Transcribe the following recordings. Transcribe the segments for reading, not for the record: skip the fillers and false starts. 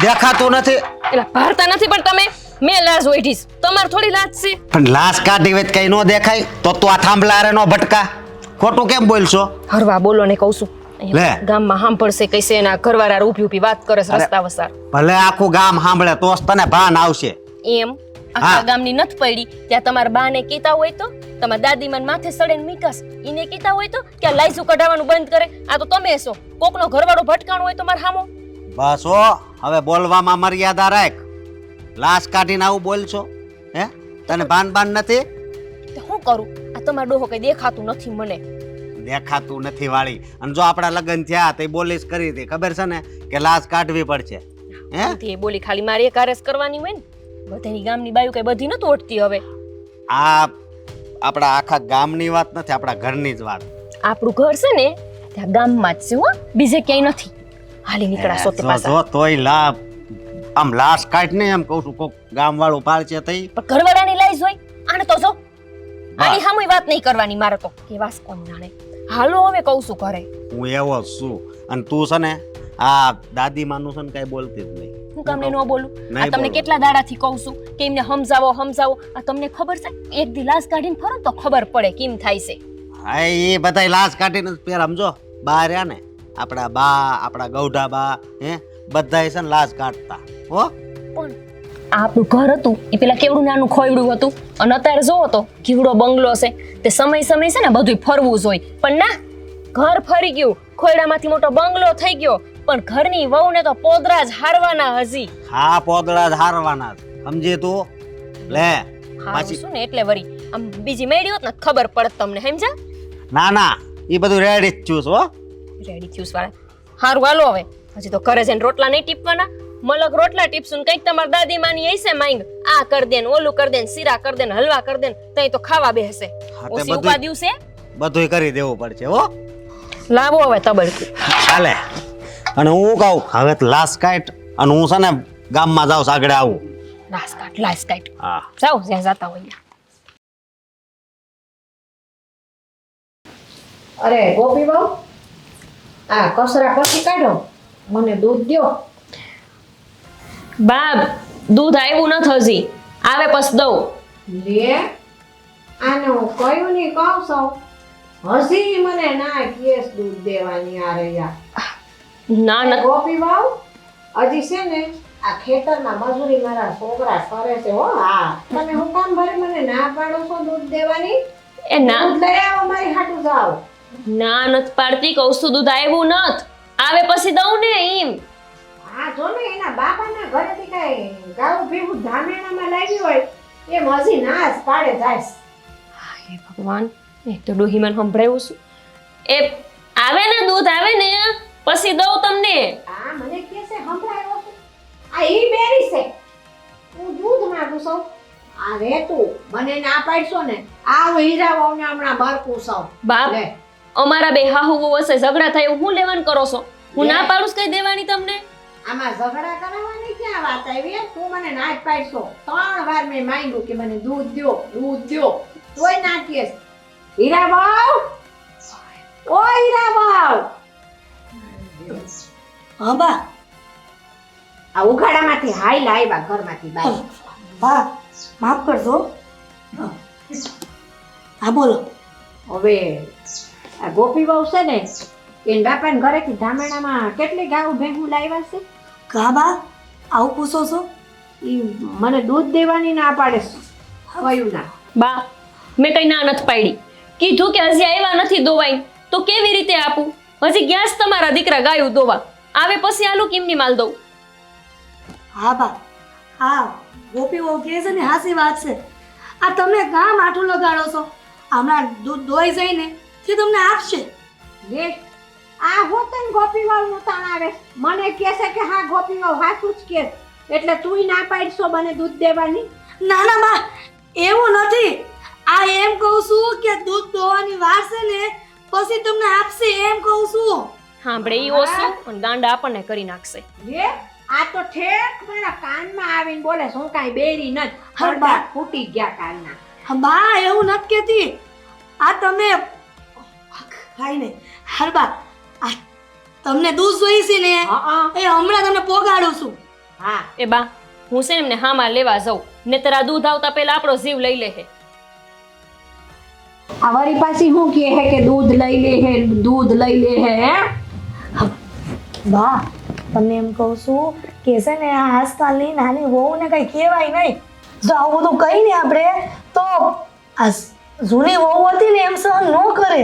દેખાતું નથી એટલે ભારતા નથી પણ તમે મેં લાજ ઓઢીશ તમાર થોડી લાજ છે પણ લાશ કાઢી હોય કઈ નો દેખાય તો તું આ થાંભલા રે નો ભટકા ખોટું કેમ બોલશો હરવા બોલો ને કહું છું લે ગામમાં સાંભળશે કઈસે એના ઘરવાળા ઊભી ઊભી વાત કરે છે રસ્તા વસાર ભલે આખું ગામ સાંભળે તો જ તને ભાન આવશે એમ આખા ગામની નથ પડી ત્યાં તમારા બાને કીતા હોય તો તમારા દાદીમાન માથે સડેને મીકાસ ઈને કીતા હોય તો કે આ લાઈસુ કઢાવવાનું બંધ કરે આ તો તમે છો કોકનો ઘરવાળો ભટકાણો હોય તો માર હામો બસ ઓ હવે બોલવામાં મર્યાદા રાખ લાશ કાઢીને આવું બોલશો હે તને ભાન નથી તો હું કરું આ તમારો ડોહો કઈ દેખાતું નથી મને દેખાતું નથી વાળી અને જો આપણા લગ્ન થયા તો બોલીસ કરી હતી ખબર છે ને કે લાશ કાઢવી પડશે હે તે બોલી ખાલી મારી એક આરસ કરવાની હોય ને બધાની ગામની બાયુ કઈ બધી નતો ઓટતી હવે આ આપણા આખા ગામની વાત નથી આપણા ઘરની જ વાત આપણું ઘર છે ને ત્યાં ગામમાં જ છે હો બીજે ક્યાંય નથી હાલી નીકળા સોતે પાછા જો તોય લાભ આમ લાશ કાઢ ને એમ કહું છું કોક ગામ વાળું પાળશે તઈ પણ ઘરવાળાની લાઈઝ હોય આને તો જો આની સામે વાત નહીં કરવાની મારે તો કેવાસ કોણ જાણે હાલો હવે કહું છું ઘરે હું એવો જ છું અને તું છે ને આ દાદી માનું છે ને કઈ બોલતી જ નહીં હું તમને ન બોલું આ તમને કેટલા દાડાથી કહું છું કે એમને સમજાવો આ તમને ખબર છે એક દી લાશ કાઢીને ફરો તો ખબર પડે કેમ થાય છે હા એ બધાય લાશ કાઢીને પેર સમજો બા રહ્યા ને આપણા બા આપણા ગૌઢા બા હે બધાય છે ને લાશ કાઢતા હો પણ આપણું ઘર હતું એ પેલા કેવડું નાનું ખોયડું હતું અને અત્યારે જોવો તો કેવડો બંગલો છે તે સમય છે ને બધું ફરવું જોઈએ પણ ના ઘર ફરી ગયું ખોયડામાંથી મોટો બંગલો થઈ ગયો પણ ઘરની વહુને તો પોદરા જ હારવાના હજી હા પોદળા જ હારવાના સમજે તું લે પાછી શું ને એટલે વરી આમ બીજી મેળી હોત ને ખબર પડત તમને સમજા ના એ બધું રેડી જ છું હો રેડી થયું વાળા હારું હાલો હવે હજી તો ઘરે જઈને રોટલા નહીં ટીપવાના મલક રોટલા ટીપશું કઈક તમાર દાદી માની હશે માંગ આ કર દે ને ઓલું કર દે ને શીરા કર દે ને હલવા કર દે ને તઈ તો ખાવા બેસે ઓસી ઉપા દિવસે બધુંય કરી દેવું પડશે હો લાવો હવે તબડકી ચાલે અને હું કહું હવે તો લાશ કાઢ અને હું છે ને ગામમાં જાઉં આગળ આવું લાશ કાઢ હા જાઓ જ્યાં જાતા હોય અરે ગોપી બહુ આ કસરા પછી કાઢો મને દૂધ દ્યો બાપ દૂધ આવ્યું નથી હજી આવે પસ દઉં લે આને હું કયું નહીં કહું છું હજી મને ના કેસ દૂધ દેવાની આ રહ્યા ના ના ગોપી બહુ હજી છે ને આ ખેતરમાં મજૂરી મારા છોકરા કરે છે હો હા તમે હું કામ ભરી મને ના પાડો છો દૂધ દેવાની એ ના દૂધ લઈ આવો મારી હાટુ જાઓ ના નથી પાડતી કહું છું દૂધ આવ્યું નથ આવે પછી દઉં ને એમ હા જો ને એના બાપાના ઘરેથી કઈ ગાવું ભેગું ધામેણામાં લાગ્યું હોય એ મજી ના જ પાડે જાય હે ભગવાન એક તો ડોહીમાન સંભળાયું છું એ આવે ને દૂધ આવે ને પછી દઉં તમને આ મને કે છે સંભળાયો છે આ ઈ બેરી છે હું દૂધ માંગુ છું આ રે તું મને ના પાડશો ને આ હીરાવાને હમણાં બરકું છું બાપ લે અમારા બે હાહુ વસે ઝઘડા થાય હું લેવાનું કરો છો હું ના પાડું કઈ દેવાની તમને આમાં ઝઘડા કરાવવાની ક્યાં વાત આવી તું મને ના જ પાડશો 3 વાર મેં માંગ્યું કે મને દૂધ દ્યો તોય ના કેસ હીરાબાઉ ઓ હીરાબાઉ હા બા આ ઉઘાડામાંથી હાઈ લાવ્યા ઘરમાંથી બાઈ બા માફ કરજો હા બોલો હવે આ ગોપી બહુ છે ને એન બાપાને ઘરેથી ધામેણામાં કેટલી ગાઉ ભેગું લાવ્યા છે કા બા આવું પૂછો છો ઈ મને દૂધ દેવાની ના પાડે કયું ના બા મેં કઈ ના નથી પાડી કીધું કે હજી આવ્યા નથી દોવાઈ તો કેવી રીતે આપું હજી ગયા જ તમારા દીકરા ગાયું દોવા આવે પછી આલુ કેમની માલ દઉં હા બા હા ગોપી બહુ કહે છે ને હાસી વાત છે આ તમે કાં માઠું લગાડો છો હમણાં દૂધ દોઈ જઈને તે તમને આપશે લે આ હોતન ગોપી વાળું તાણ આવે મને કહે છે કે હા ગોપી વાવ હાસું જ કે એટલે તુંય ના પાડશો મને દૂધ દેવાની ના ના બા એવું નથી. આ એમ કહું છું કે દૂધ દોવાની વાર છે ને પછી તમને આપશે એમ કહું છું. સાંભળે ઈ ઓછું અને ગાંડા આપણને કરી નાખશે. લે આ તો ઠેક મારા કાનમાં આવીને બોલે શું કાંઈ બેરી નથી હા, બા. હરડા ફૂટી ગયા કાનના હા બા એવું નથી કહેતી. આ તમે ખાઈ ને હરબા આ તમને દૂધ જોઈ છે ને હા એ હમણાં તમને પોગાડું છું. હા એ બા હું છે ને એમને હામાં લેવા જાઉં નહીતર આ દૂધ આવતા પહેલા આપણો જીવ લઈ લે હે. આ વળી પાછી શું કહે હે કે દૂધ લઈ લે હે દૂધ લઈ લે હે હે બા તમને એમ કહું છું કે છે ને આ આજકાલની નાની વહુને કઈ કહેવાય નહીં. જો આવું બધું કહી ને આપણે તો આ જૂની વહુ હતી ને એમ સહન ન કરે.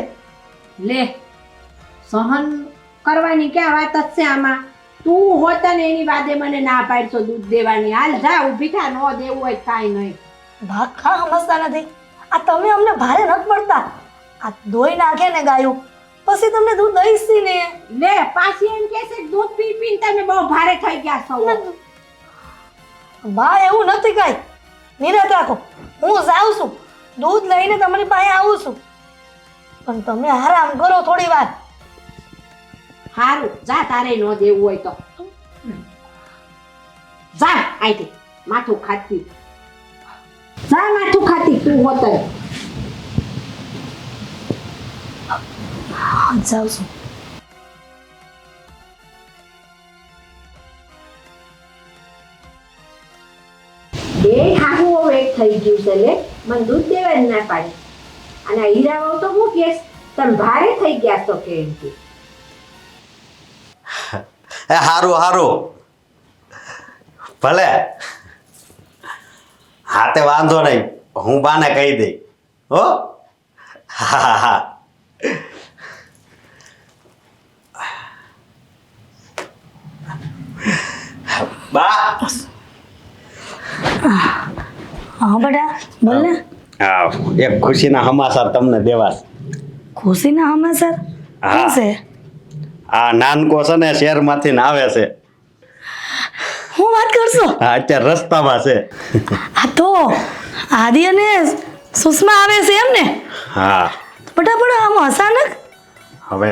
લે સહન કરવાની ક્યાં વાત જ છે આમાં તું હોતા ને એની વાદે મને ના પાડશો દૂધ દેવાની હાલ જા ઊભી થા ન દેવું હોય કાંઈ નહીં બા ખા સમજતા નથી. આ તમે અમને ભારે નથી પડતા. આ ધોઈ નાખે ને ગાયું પછી તમને દૂધ દઈશ ને. લે પાછી એમ કહે છે કે દૂધ પી પીને તમે બહુ ભારે થઈ ગયા છો બા એવું નથી કાંઈ. નિરાત રાખો હું જાઉં છું દૂધ લઈને તમારી પાસે આવું છું પણ તમે આરામ કરો થોડી વાર. હારું જા તારે ન દેવું હોય તો જા આઈથી માથું ખાતી જા માથું ખાતી તું હોતર જાઉં છું. બે હાહુઓ એક થઈ ગયું છે લે મને દૂધ દેવા જ ના પાડે અને આ હીરાવાવ તો હું કેસ તમે ભારે થઈ ગયા છો કે એમ કે એ હારું હારું ભલે હા તે વાંધો નહીં હું બાને કહી દઈ હો હા હા બા હા બેટા બોલ ને. હા એક ખુશીના સમાચાર તમને દેવા છે. ખુશીના સમાચાર હા. શું છે? આ નાનકો છે ને શહેરમાંથી ને આવે છે હું વાત કરશો? હા અત્યારે રસ્તામાં છે આ તો આદિ અને સુષ્મા આવે છે એમ ને? હા બેટા પણ આમ અચાનક હવે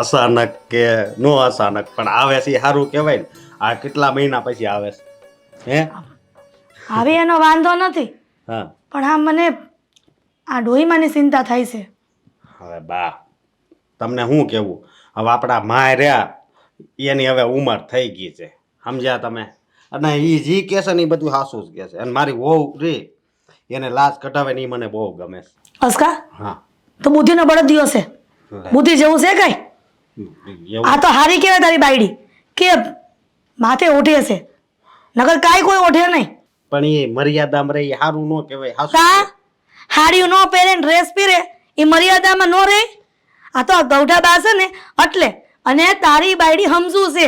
અચાનક કે નો અચાનક પણ આવે છે એ સારું કહેવાય ને આ કેટલા મહિના પછી આવે છે હે આવે એનો વાંધો નથી હા પણ આ મને આ ડોહીમાની ચિંતા થાય છે. હવે બા તમને શું કહેવું હવે આપણા માય રહ્યા એની હવે ઉંમર થઈ ગઈ છે સમજ્યા તમે અને એ જી કહે છે ને એ બધું સાચું જ કહે છે અને મારી વહુ રે એને લાજ કઢાવે ને એ મને બહુ ગમે છે અસ્કા હા તો બુદ્ધિનો બળદ દિવસ છે. બુદ્ધિ જેવું છે કઈ? એવું આ તો હારી કહેવાય તારી બાયડી કે માથે ઓઢે છે નગર કાંઈ કોઈ ઓઢે નહીં. પણ એ મર્યાદામાં રહે એ સારું ન કહેવાય કા સાચું હાડીઓ નો પહેરે ને ડ્રેસ પહેરે એ મર્યાદામાં નો રહે. આ તો આ ગૌઢા બા છે ને એટલે અને તારી બાયડી સમજુ છે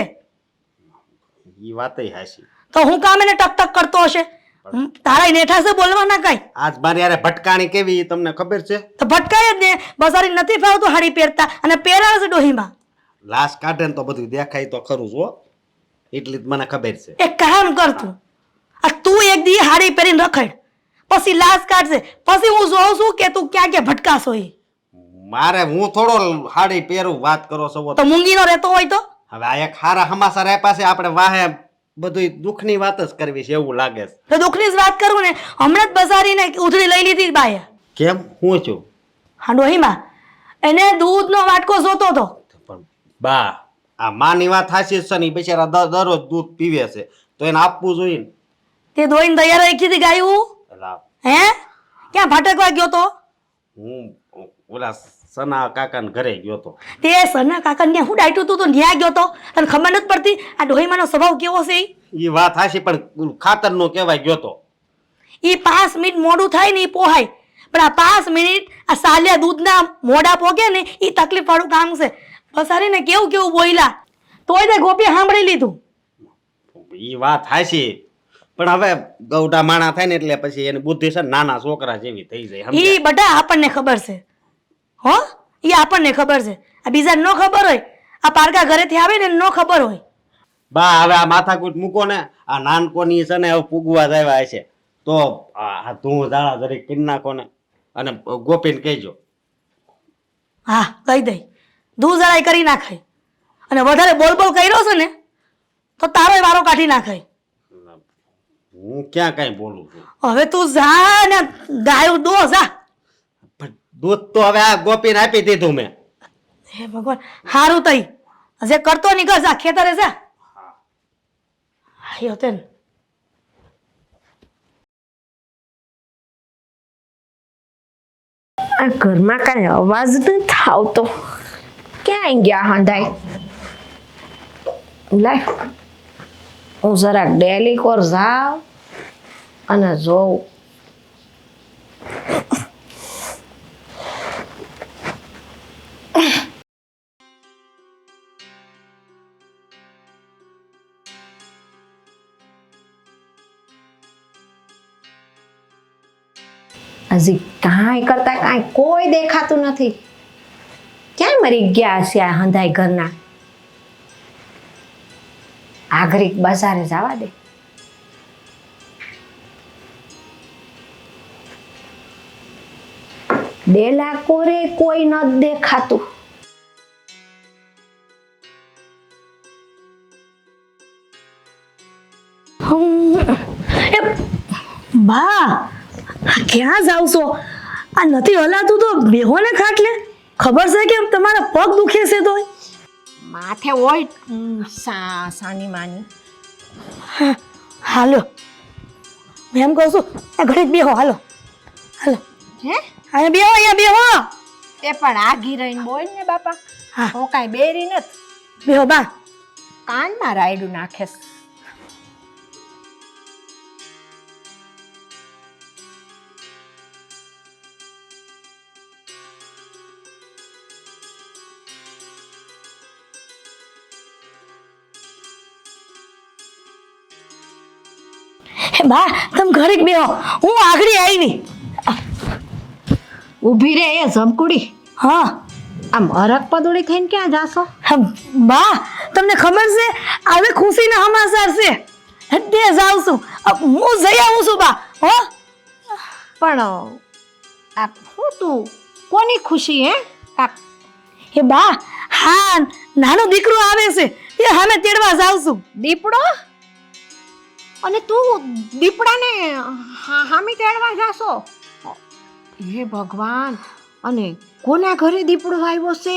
એ વાતય હાચી તો હું કામ એને ટક ટક કરતો હશે? તારા નેઠા છે બોલવાના કાંઈ? આજ મારી યારે ભટકાણી કેવી એ તમને ખબર છે તો ભટકાય જ ને બસારી નથી ફાવતું હાડી પહેરતા અને પહેરાવે છે ડોહીમાં. લાશ કાઢે ને તો બધું દેખાય તો ખરું જ હો એટલી જ મને ખબર છે એક કામ કર તું આ તું એક દી હાડી પહેરીને રખડ પછી લાશ કાઢશે પછી હું જોઉં છું કે તું ક્યાં ક્યાં ભટકાશો ઈ. મારે હું થોડો હાડી પહેરું વાત કરો છો તો મૂંગીનો રહેતો હોય તો હવે આ એક સારા સમાચાર આપ્યા છે આપણે વાહે બધું દુઃખની વાત જ કરવી છે એવું લાગે છે તો દુઃખની જ વાત કરું ને હમણાં જ બસારીને ઉધડી લઈ લીધી બાએ કેમ હું છું હા ડોહીમાં એને દૂધનો વાટકો જોતો હતો. પણ બા આ માની વાત હાચી જ છે ને ઈ બિચારા દરરોજ દૂધ પીવે છે તો એને આપવું જોઈએ ને તે દોઈને તૈયાર રાખી હતી ગાયું એટલે હે ક્યાં ભટકવા ગયો તો? હું ઓલા સના કાકાના ઘરે ગયો તો તે સરના કાકાને ત્યાં હું ડાયટું તું તો ન્યા ગયો તો તને ખબર નથી પડતી આ ડોહીમાનો સ્વભાવ કેવો છે ઈ? એ વાત હાચી પણ ખાતરનો કહેવાય ગયો તો ઈ 5 મિનિટ મોડું થાય ને ઈ પોહાય પણ આ 5 મિનિટ આ સાલ્યા દૂધના મોઢા પોગે ને ઈ તકલીફ વાળું કામ છે. બસારી ને કેવું કેવું બોયલા તોય તે ગોપી સાંભળી લીધું. એ વાત હાચી પણ હવે ગૌડા માણા થાય ને એટલે પછી એની બુદ્ધિ છે ને નાના છોકરા જેવી થઈ જાય સમજ્યા? ઈ બટા આપણને ખબર છે હો ઈ આપણને ખબર છે. આ બીજાને ન ખબર હોય આ પારકા ઘરેથી આવે ને ન ખબર હોય. બા હવે આ માથાકૂટ મૂકો ને. આ નાનકોની છે ને હવે પૂગવા જ આવ્યા છે. તો આ ધૂળ ધાળા જરીક કરી નાખો ને. અને ગોપીને કહેજો. હા કહી દઈ, દૂધ જરાય કરી નાખાય. અને વધારે બોલ બોલ કર્યો છે ને તો તારો વારો કાઢી નાખાય. હું ક્યાં કઈ બોલું છું? હવે તું જા ને ગાયું દો જા. પણ દૂધ તો હવે આ ગોપીને આપી દીધું મેં. હે ભગવાન, હારું તઈ જે કરતો નીકળ જા, ખેતરે જા. આયો તેન. આ ઘરમાં કાંઈ અવાજ નથી આવતો. ક્યાં ગયા હંધાઈ? લાય હું જરાક ડેલી કોર જાઉં અને જોઉં. હજી કાંઈ કરતા કાંઈ કોઈ દેખાતું નથી. ક્યાં મરી ગયા હશે આ હંધાઈ ઘરના? આગરીક બજારે જવા દે. ડેલા કોરે કોઈ ન દેખાતું. એ બા, ક્યાં જાવ છો? આ નથી હલાતું તો બેહો ને ખાટલે. ખબર છે કે તમારા પગ દુખે છે તો? માથે હોય સાની માની. હાલો, મેં એમ કહું છું આ ઘડી જ બેહો. હાલો હાલો, હે અહીંયા બેહો, અહીંયા બેહો. એ પણ આ ગીરાઈને બોલ ને બાપા. હા. હું કાંઈ બેરી નથી. બેહો બા. કાનમાં રાયડું નાખેસ. હે બા, તમે ઘરે જ બેહો, હું આગળ આવી. ઊભી રે એ જમકુડી. હા આમ અરગ પદુડી થઈને ક્યાં જાશો? હા, બા તમને ખબર છે હવે ખુશીના સમાચાર છે તે જાઉં છું. હું જઈ આવું છું બા. હો પણ આ શું તું કોની ખુશી હે? એ બા, હા નાનો દીકરો આવે છે એ સામે તેડવા જાઉં છું. દીપડો? અને તું દીપડાને હામી તેડવા જાશો? હે ભગવાન! અને કોના ઘરે દીપડો આવ્યો છે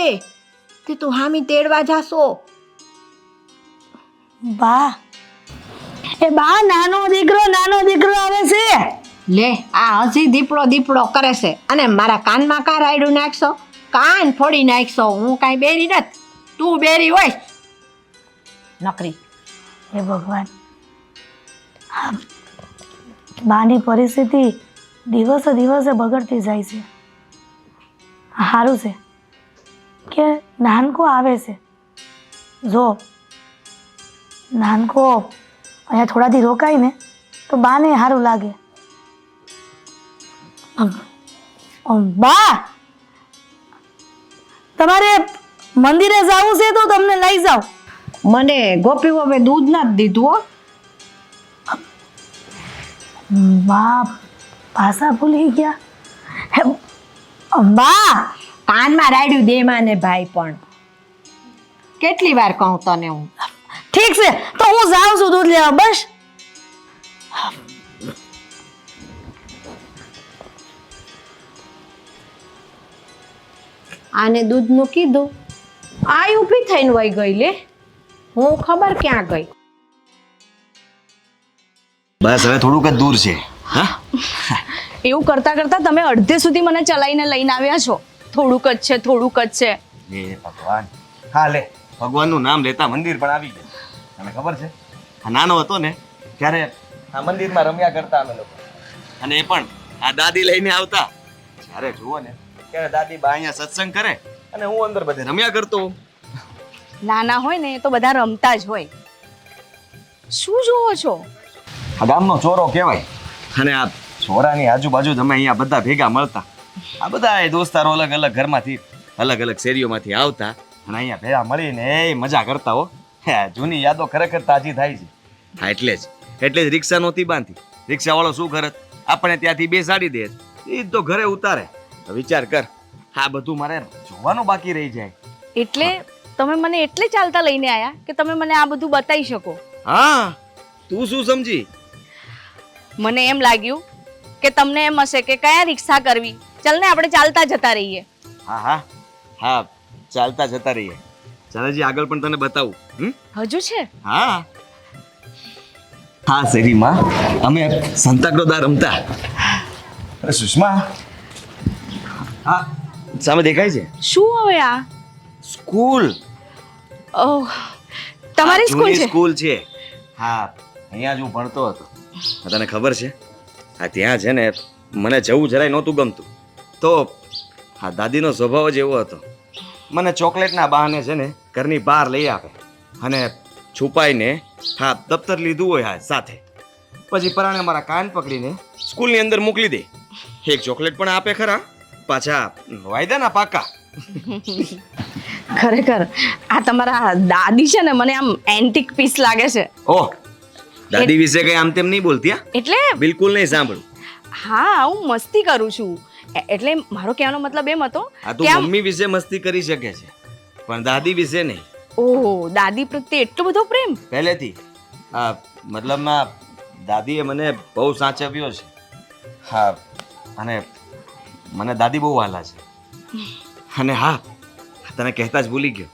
તે તું હામી તેડવા જાશો? બા, એ બા નાનો દીકરો આવે છે. લે આ હજી દીપડો દીપડો કરે છે અને મારા કાનમાં કા રાયડું નાખશો? કાન ફોડી નાખશો. હું કાંઈ બેરી નથી, તું બેરી હોય નકરી. હે ભગવાન, હા, બાની પરિસ્થિતિ દિવસે દિવસે બગડતી જાય છે. સારું છે કે નાનકો આવે છે. જો નાનકો અહીંયા થોડા દી રોકાય ને તો બાને સારું લાગે. બા, તમારે મંદિરે જવું છે તો તમને લઈ જાઓ. મને ગોપી હવે દૂધ ના જ દીધું હો. બા ભાષા ભૂલી ગયા. હે, બા કાનમાં રાયડું દે માને ભાઈ. પણ કેટલી વાર કહું તને હું? ઠીક છે તો હું જાઉં છું દૂધ લેવા. બસ આને દૂધનું કીધું, આ ઊભી થઈને વહી ગઈ. લે હું ખબર ક્યાં ગઈ. બસ હવે થોડુંક જ દૂર છે. હા, એવું કરતા કરતા તમે અડધે સુધી મને ચલાવીને લઈને આવ્યા છો. થોડુંક જ છે, થોડુંક જ છે. હે ભગવાન. હા લે, ભગવાનનું નામ લેતા મંદિર પણ આવી ગયા. તને ખબર છે આ નાનો હતો ને ત્યારે આ મંદિરમાં રમ્યા કરતા અમે લોકો. અને એ પણ આ દાદી લઈને આવતા. જ્યારે જુઓ ને ત્યારે દાદી બા અહીંયા સત્સંગ કરે અને હું અંદર બધે રમ્યા કરતો હોઉં. નાના હોય ને તો બધા રમતા જ હોય. શું જોવો છો? આ ગામનો ચોરો કહેવાય. અને આ ચોરાની આજુબાજુ તમે અહીંયા બધા ભેગા મળતા. આ બધા એ દોસ્તારો અલગ અલગ ઘરમાંથી અલગ અલગ શેરીઓમાંથી આવતા અને અહીંયા ભેળા મળીને એ મજા કરતા હો. હે, જૂની યાદો ખરેખર તાજી થાય છે. હા એટલે જ રિક્ષા નહોતી બાંધી. રિક્ષાવાળો શું કરત, આપણે ત્યાંથી બેસાડી દે, એ તો ઘરે ઉતારે. તો વિચાર કર, આ બધું મારે જોવાનું બાકી રહી જાય. એટલે તમે મને એટલે ચાલતા લઈને આયા કે તમે મને આ બધું બતાવી શકો. હા, તું શું સમજી? મને એમ લાગ્યું કે તમને એમ હશે કે કયા રિક્ષા કરવી, ચાલ ને આપણે ચાલતા જતા રહીએ. હા, ચાલતા જતા રહીએ. ચાલ હજી આગળ પણ તને બતાવું. હજુ છે? હા, શેરીમાં અમે સંતાક્રોદા રમતા. અરે સુષ્મા, હા સામે દેખાય છે શું હવે આ? સ્કૂલ. ઓહ, તમારી સ્કૂલ છે? સ્કૂલ છે. હા, અહીંયા જ હું ભણતો હતો. તને ખબર છે, હા ત્યાં છે ને મને જવું જરાય નહોતું ગમતું. તો હા, દાદીનો સ્વભાવ જ એવો હતો. મને ચોકલેટના બહાને છે ને ઘરની બહાર લઈ આવે અને છુપાઈને હા દફતર લીધું હોય હા સાથે, પછી પરાણે મારા કાન પકડીને સ્કૂલની અંદર મોકલી દે. એક ચોકલેટ પણ આપે ખરા, પાછા વાયદાના પાકા. ખરેખર આ તમારા દાદી છે ને મને આમ એન્ટિક પીસ લાગે છે. ઓહ, દાદી વિશે કઈ આમ તેમ નહીં બોલતી. હા, એટલે બિલકુલ નહીં સાંભળું. હા, હું મસ્તી કરું છું. એટલે મારો કહેવાનો મતલબ એમ હતો આ કે તો આમ મમ્મી વિશે મસ્તી કરી શકે છે પણ દાદી વિશે નહીં. ઓહ, દાદી પ્રત્યે એટલો બધો પ્રેમ? પહેલેથી. હા, મતલબમાં દાદીએ મને બહુ સાચવ્યો છે. હા, અને મને દાદી બહુ વહાલા છે. અને હા, તને કહેતા જ ભૂલી ગયો,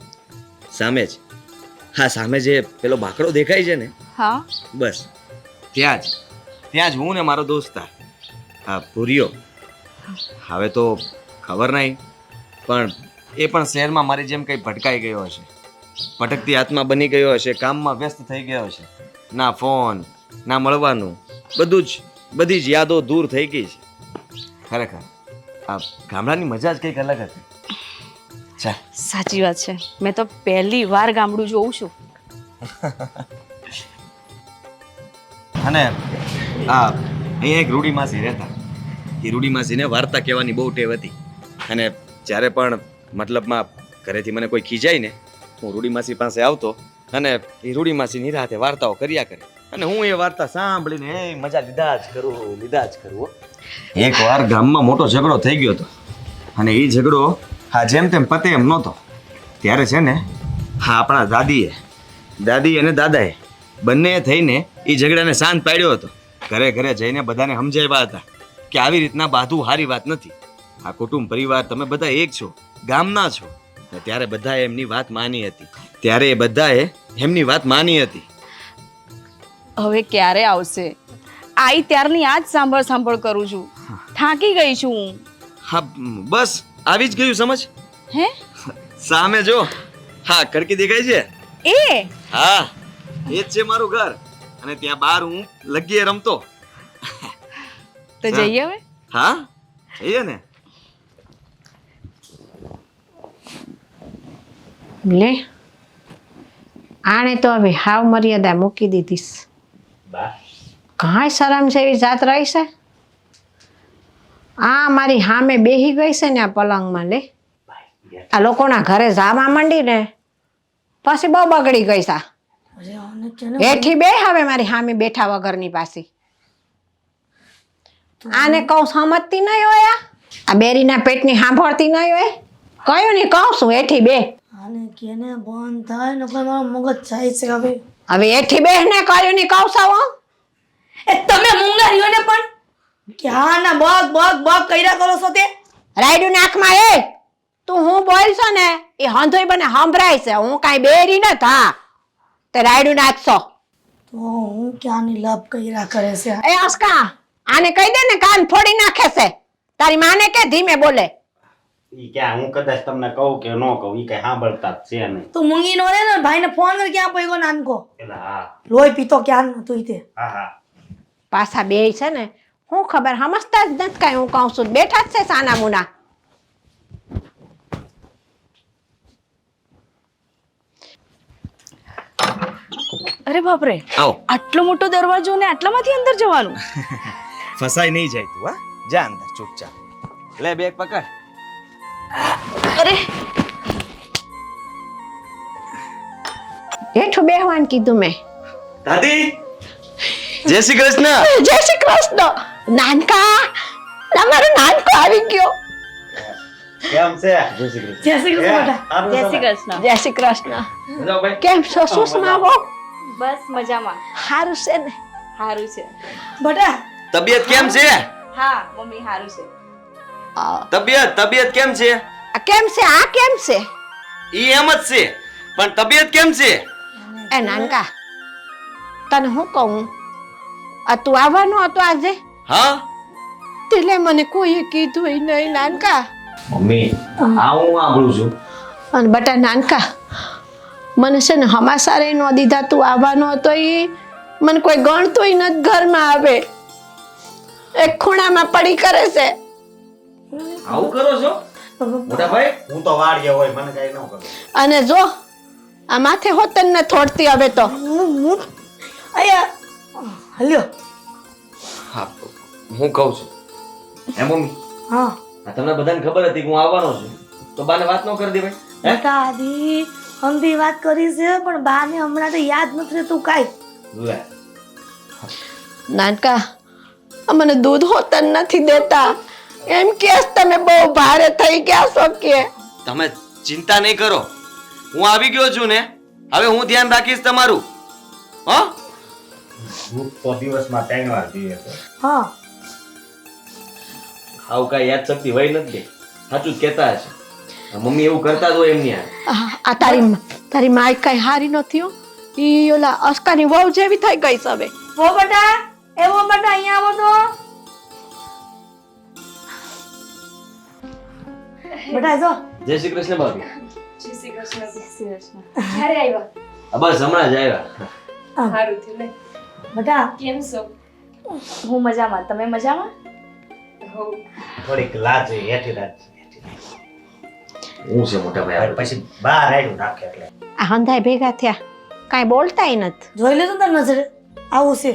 સામે જ સામે જે પેલો બાકડો દેખાય છે ને, હા, બસ ત્યાં જ હું ને મારો દોસ્તાર હા ભૂરિયો. હવે તો ખબર નહીં, પણ એ પણ શહેરમાં મારી જેમ કંઈ ભટકાઈ ગયો હશે, ભટકતી આત્મા બની ગયો હશે, કામમાં વ્યસ્ત થઈ ગયો હશે. ના ફોન, ના મળવાનું, બધી જ યાદો દૂર થઈ ગઈ છે. ખરેખર આ ગામડાની મજા જ કંઈક અલગ હતી. ચાલ, સાચી વાત છે. મેં તો પહેલી વાર ગામડું જોઉં છું. અને અહીંયા એક રૂડી માસી રહેતા. એ રૂડી માસીને વાર્તા કહેવાની બહુ ટેવ હતી. અને જ્યારે પણ મતલબમાં ઘરેથી મને કોઈ ખીજાય ને, હું રૂડી માસી પાસે આવતો અને એ રૂડી માસી નિરાતે વાર્તાઓ કર્યા કરે અને હું એ વાર્તા સાંભળીને એ મજા લીધા જ કરું. એકવાર ગામમાં મોટો ઝઘડો થઈ ગયો હતો અને એ ઝઘડો જેમ તેમ પતે એમ નહોતો. ત્યારે છે ને આપણા દાદી અને દાદાએ બંને થઈને એ ઝઘડાને શાંત પાડ્યો હતો. ઘરે જઈને બધાને સમજાવ્યા હતા કે આવી રીતના બાધું સારી વાત નથી. આ કુટુંબ પરિવાર તમે બધા એક છો, ગામના છો. ત્યારે બધાએ એમની વાત માની હતી. હવે ક્યારે આવશે? આઈ ત્યારની આજ સાંભળ કરું છું. થાકી ગઈ છું હું. હા, બસ આવી જ ગયું સમજ. હે? સામે જો, હા ખડકી દેખાય છે? એ હા, એ જ છે મારું ઘર. અને ત્યાં બહાર હું લગીએ રમતો. તો જઈએ હવે? હા, જઈએ ને. લે, આણે તો હવે હાવ મર્યાદા મૂકી દીધીશ. કાંઈ શરમ છે એવી જાત રહી છે. આ મારી સામે બેહી ગઈ છે ને આ પલંગમાં. લે, આ લોકોના ઘરે જાવા માંડી ને પછી બહુ બગડી ગઈ છે. હેઠી બે હવે મારી સામે બેઠા વગરની પાછી. આને કહું સમજતી નહીં હોય, આ બેરીના પેટની સાંભળતી નહીં હોય. કયું નહીં કહું છું, હેઠી બે. આને કેને બંધ થાય ને કોઈ મારો મગજ જાય છે હવે. હવે હેઠી બે ને કયું નહીં કહું છું. એ તમે મૂંગારીઓને પણ ક્યાં ના બગ કર્યા કરો છો તે? રાયડું નાકમાં એ તું હું બોલશો ને એ હંધોઈ બને સંભળાય છે. હું કાંઈ બેરી ન થા તે રાયડું નાચશો તો હું ક્યાંની લપ કર્યા કરે છે. એ અસ્કા, આને કહી દે ને કાન ફોડી નાખે છે. તારી માને કે ધીમે બોલે. ઈ ક્યાં હું કદાચ તમને કહું કે ન કહું ઈ કઈ સાંભળતા જ છે નહીં. તું મૂંગી નો રે ને ભાઈને ફોન કર ક્યાં પડ્યો નાનકો. એટલે હા લોહી પીતો ક્યાં નો તું તે. હા પાછા બે છે ને હું ખબર સમજતા જ નથી કાંઈ. હું કહું છું બેઠા જ છે સાના મુના. અરે બાપરે, આવો. આટલો મોટો દરવાજો ને આટલામાંથી અંદર જવાનું? ફસાઈ નહીં જાય તું. જા અંદર ચૂપચાપ. લે બેગ પકડ. અરે હેઠું બેહવાનું કીધું મેં. દાદી જય શ્રી કૃષ્ણ. જય શ્રી કૃષ્ણ. નાનકા, તમારો નાનકો આવી ગયો. કેમ છે જય શ્રી કૃષ્ણ. જય શ્રી કૃષ્ણ બેટા. જય શ્રી કૃષ્ણ. જય શ્રી કૃષ્ણ. જાઓ ભાઈ. કેમ છો સુષ્મા બહુ? બસ મજામાં. સારું છે ને? સારું છે. બેટા તબિયત કેમ છે? હા મમ્મી સારું છે. તબિયત કેમ છે? આ કેમ છે? આ કેમ છે? ઈ એમ જ છે, પણ તબિયત કેમ છે? એ નાનકા, તને હું કહું, આ તું આવવાનો હતો આજે? હા એટલે મને કોઈએ કીધું નહીં નાનકા. મમ્મી આ હું સાંભળું છું. અને બટા નાનકા, મને છે ને હમાસારે ન દીધા તું આવવાનો હતો એ મને કોઈ ગણતુંય નથી ઘરમાં આવે. એક ખૂણામાં પડી કરે છે. આવું કરો છો મોટા ભાઈ? હું તો વાડીએ હોય, મને કઈ ન કરું. અને જો આ માથે હોતન ને થોડતી હવે તો. અહીંયા હલ્યો. હા હું કહું છું હે મમ્મી, હા આ તમને બધાને ખબર હતી કે હું આવવાનો છું, તો બાને વાત ન કરી દે ભાઈ. હે? બેટા આદી હમથી વાત કરી છે પણ બાને હમણાં તો યાદ નથી રહેતું કાંઈ. લે નાનકા, આ મને દૂધ હોતન નથી દેતા એમ કે તમે બહુ ભારે થઈ ગયા છો કે. તમે ચિંતા નહીં કરો, હું આવી ગયો છું ને, હવે હું ધ્યાન રાખીશ તમારું. હા હું તો દિવસમાં 3 વાર પીએ છે. હા આવું કાંઈ યાદ શક્તિ હોય નથી, સાચું જ કહેતા હશે. આ મમ્મી એવું કરતા જ હોય એમની હારે. આ તારી માય કઈ હારી નથી હો. ઈ ઓલા અસ્કાની વહુ જેવી થઈ ગઈ છે હવે. વો બેટા, એ વો બેટા અહીંયા આવો તો. બેટા જો જય શ્રી કૃષ્ણ ભાભી. જય શ્રી કૃષ્ણ. જય શ્રી કૃષ્ણ. ક્યારે આવ્યા? આ બસ હમણાં જ આવ્યા. સારું થયું ને. બેટા કેમ છો? હું મજામાં. તમે મજામાં? હોવ. થોડીક લાજ હેઠી રાખ. હું છે મોટા ભાઈ? પછી બહાર આવ્યું નાખે એટલે આ હંધાય ભેગા થયા, કાંઈ બોલતાય નથી. જોઈ લેજો તાર નજરે આવું છે,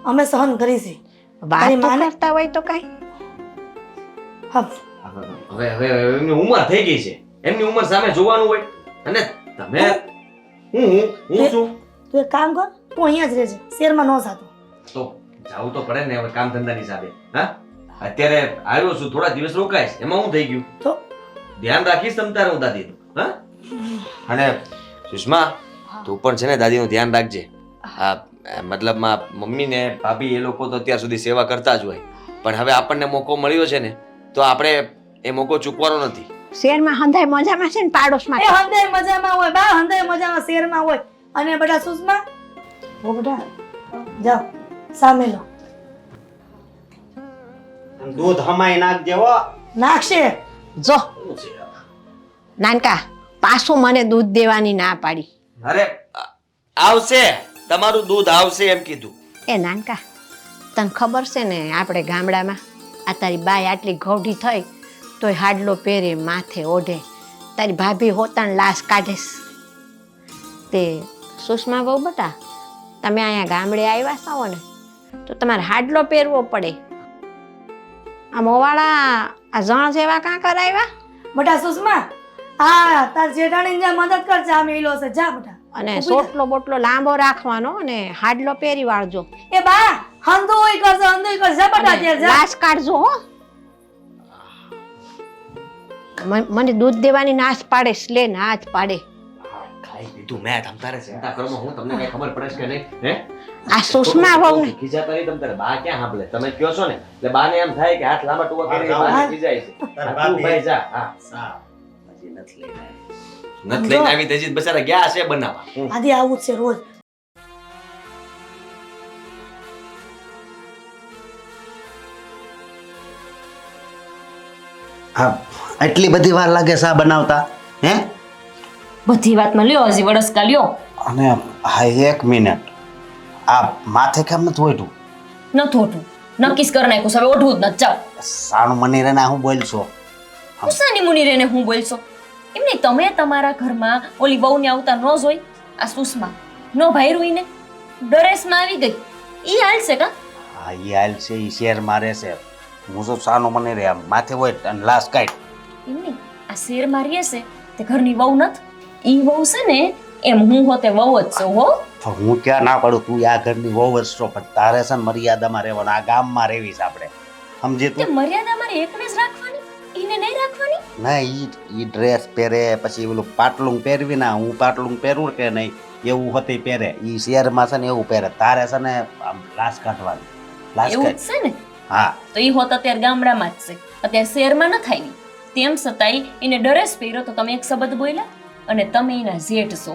અમે સહન કરી છે. વાત તો માને- કરતા હોય તો કાંઈ. હા હવે હવે હવે એમની ઉંમર થઈ ગઈ છે, એમની ઉંમર સામે જોવાનું હોય. અને તમે હું છું તું એક કામ કર, તું અહીંયા જ રહેજે, શહેરમાં ન જાતો. તો જાવું તો પડે ને હવે કામ ધંધાની સાથે. હા અત્યારે આવ્યો છું, થોડા દિવસ રોકાઈશ, એમાં હું થઈ ગયું? તો ધ્યાન રાખીશ તમ તારે હું દાદીનું. હા અને સુષ્મા તું પણ છે ને દાદીનું ધ્યાન રાખજે. હા મતલબમાં મમ્મી ને ભાભી એ લોકો તો અત્યાર સુધી સેવા કરતા જ હોય, પણ હવે આપણને મોકો મળ્યો છે ને, તો આપણે એ મોકો ચૂકવાનો નથી. શહેરમાં હંધાય મજામાં છે ને પાડોશમાં. એ હંધાય મજામાં હોય બા, હંધાય મજામાં શહેરમાં હોય. અને બેટા સુષ્મા, ઓ બેટા જાઓ સામે લો. દૂધ હમાઈ નાખજે હો. નાખશે. જો નાનકા, પાછું મને દૂધ દેવાની ના પાડી. અરે આવશે, તમારું દૂધ આવશે એમ કીધું. એ નાનકા, તને ખબર છે ને આપણે ગામડામાં આ તારી બાઈ આટલી ગૌઢી થઈ તોય હાડલો પહેરે, માથે ઓઢે. તારી ભાભી હોતાને લાશ કાઢેસ. તે સુષ્મા બહુ બટા, તમે અહીંયા ગામડે આવ્યા છો ને તો તમારે હાડલો પહેરવો પડે. આ મોવાળા આ જણ જેવા કાં કરાવ્યા? બેટા સુષ્મા, હા તાર જેઠાણીને જા મદદ કરજે, આ મેલો છે, જા બેટા. અને સોટલો બોટલો લાંબો રાખવાનો અને હાડલો પહેરી વાળજો. એ બા હંધોય કરજે, હંધોય કરજે બેટા, ત્યાં જા. લાશ કાઢજો હો. મને દૂધ દેવાની નાશ પાડે, સ્લે નાશ પાડે. ખાઈ લીધું મેં, તમ તારે ચિંતા કરો હું તમને કઈ ખબર પડે છે કે નહીં? હે આ સુષ્મા વહુને ખીજાતા નહીં તમ તારે. બા ક્યાં સાંભળે? તમે કયો છો ને એટલે બાને એમ થાય કે હાથ લાંબા ટૂંકા કરીને બાને ખીજાય છે. તાર હા, તું ભાઈ જા. હા સા હજી નથી લઈને આવ્યો. નથી લઈને આવી તેજી બચારા ગયા છે બનાવવા. આદિ આવું જ છે રોજ. હા એટલી બધી વાર લાગે સા બનાવતા? હે બધી વાતમાં લ્યો, હજી વડસકા લ્યો. અને હા 1 મિનિટ, આ માથે કેમ નથી ઓઢું? ન થોટું નક્કી જ કરી નાખ્યું છે, હવે ઓઢવું જ નથી. જાઓ. સાણું મની રે હું બોલશો. ઉષાની મુનિ રેને હું બોલશો? એમ નહીં, તમે તમારા ઘરમાં ઓલી વહુને આવતા ન જોઈ? આ સુષ્મા નો ભાઈ ને ડરેસમાં આવી ગઈ, ઈ હાલશે કા? હા ઈ હાલ છે, ઈ શેર મારે છે. હું તો સાનું મને રે આમ માથે હોય અને લાશ કાઢ. એમ નહીં, આ શેર મારીએ છે તે ઘરની વહુ નથી. ઈ વહુ છે ને એમ હું હોતે વહુ જ છું હો. તો હું ક્યાં ના પાડું, તું આ ઘરની વહુ જ છો, પણ તારે છે ને મર્યાદામાં રહેવાનું. આ ગામમાં રહેવી છે આપણે, સમજી તે તું? મર્યાદા મારે એકને જ રાખવાની, એને નહીં રાખવાની. ના, ઈ ડ્રેસ પહેરે, પછી ઓલું પાટલું પહેરવી ના, હું પાટલું પહેરું કે નહીં એવું હોતી પહેરે. ઈ શહેરમાં છે ને એવું પહેરે, તારે છે ને આમ લાશ કાઢવાની. લાશ એવું જ કાઢ. છે ને. હા, તો ઈ હોત અત્યારે ગામડામાં જ છે, અત્યારે શહેરમાં ન થાય. તેમ છતાંય એને ડરેસ પહેર્યો તો તમે એક શબ્દ બોલ્યા, અને તમે એના જેઠ છો,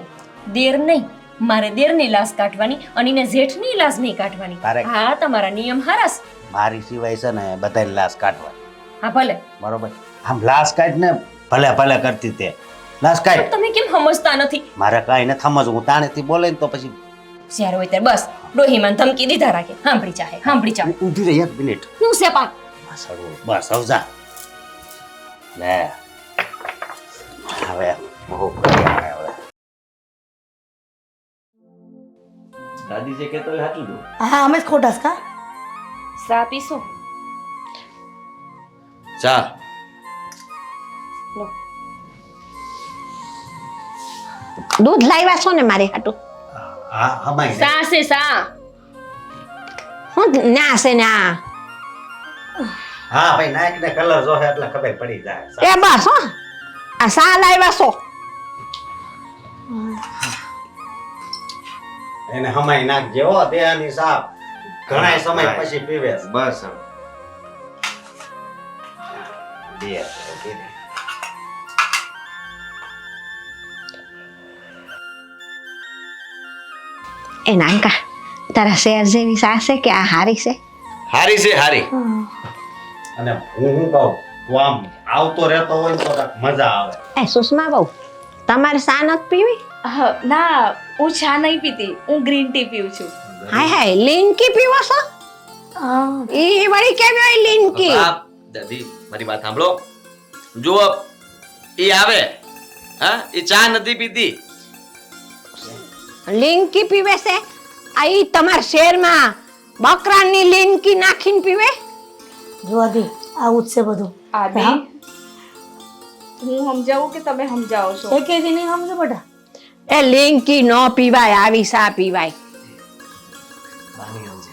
દેર નહીં. મારે દેરની લાશ કાઢવાની અને એને જેઠની લાશ નહીં કાઢવાની. તારે- હા, તમારા નિયમ હારાસ. મારી સિવાય છે ને બધાની લાશ કાઢવાની, હા ભલે, બરોબર? આમ લાશ કાઢ ને, ભલે ભલે કરતી તે લાશ કાઢ. તમે કેમ સમજતા નથી? મારે કાંઈ ન સમજવું, હું તાણેથી બોલે ને તો પછી જ્યારે હોય ત્યારે બસ ડોહીમાં ધમકી દીધા રાખે. સાંભળી ચાહે, સાંભળી ચાહે. ઊભી રહી 1 મિનિટ. હું છે પાક. બસ હવજા લે હવે બહુ પ્રયાણ હવે. દાદી જે કહેતો હોય સાચું જો. હા અમે જ ખોટા છે કા. સા પીશો? ચા. લો. દૂધ લાવ્યા છો ને મારે હાટું? હા હમાય ને. સા છે સા. હું ના છે ને આ હા ભાઈ, નાયક ને કલર જોહે એટલે ખબર પડી જાય. એ બસ હો આ સા લાવ્યા છો એને હમાય નાખજે હો, દેહાની સાપ ઘણા સમય પછી પીવે છે. બસ બે બે. એ નાનકા તારા શેર જેવી સા છે કે આ હારી છે? હારી છે હારી. અને હું શું કહું, તું આમ આવતો રહેતો હોય ને તો કાંઈક મજા આવે. એ સુષ્મા બહુ તમારે સા નથી પીવી? ના, હું ચા નહીં પીતી, હું ગ્રીન ટી પીઉં છું. હાય હાય લીનકી પીવો છો? ઈ વળી કેવી હોય લીનકી? બાપ, દાદી મારી વાત સાંભળો. જુઓ ઈ આવે, હા, ઈ ચા નથી પીતી. લીનકી પીવે છે? આ ઈ તમારા શેરમાં બકરાની લીનકી નાખીને પીવે? જોવાથી આવું જ છે બધું. આદિ, હા? હું સમજાવું કે તમે સમજાવો છો? એ કે નહીં સમજો બેટા. એ લીનકી ન પીવાય, આવી સા પીવાય. બાની સમજે.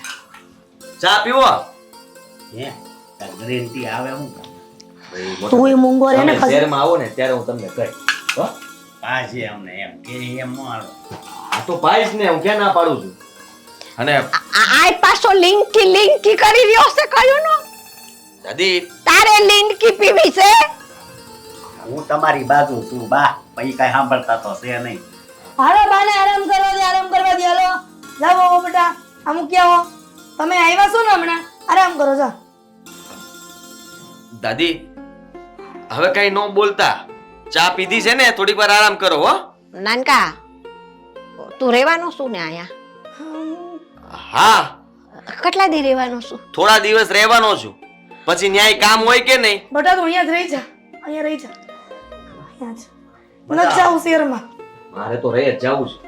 ચા પીવો. હે ગ્રીન ટી આવે હું કામ? ભાઈ, મોટા તું એ મૂંગો રે ને તમે પછી. શહેરમાં આવો ને ત્યારે હું તમને કહીશ હો. પાછી અમને એમ કે એમ ન આવે. આ તો પાઈશ ને, હું ક્યાં ના પાડું છું. અને આ પાછો લીનકી કરી રહ્યો છે કયું નો? દાદી તારે લીનકી પીવી છે? હું તમારી બાજુ છું બા, પછી કઈ સાંભળતા તો છે નહીં. હાલો બાને આરામ કરવા દે, આરામ કરવા દે. હાલો જાઓ બેટા, અમુક ક્યાં હો તમે આવ્યા છો ને હમણાં, આરામ કરો જા. દાદી હવે કઈ ન બોલતા. ચા પીધી છે ને, થોડીક વાર આરામ કરો હો. નાનકા તું રહેવાનો શું ને અહીંયા? હા, કેટલા દી રહેવાનો છું? થોડા દિવસ રહેવાનો છું, પછી ન્યાય કામ હોય કે નહીં. બેટા તું અહીંયા જ રહી જા, અહીંયા રહી જા, અહીંયા જ ન જાઉં શહેરમાં. મારે તો રહી જ જવું છે.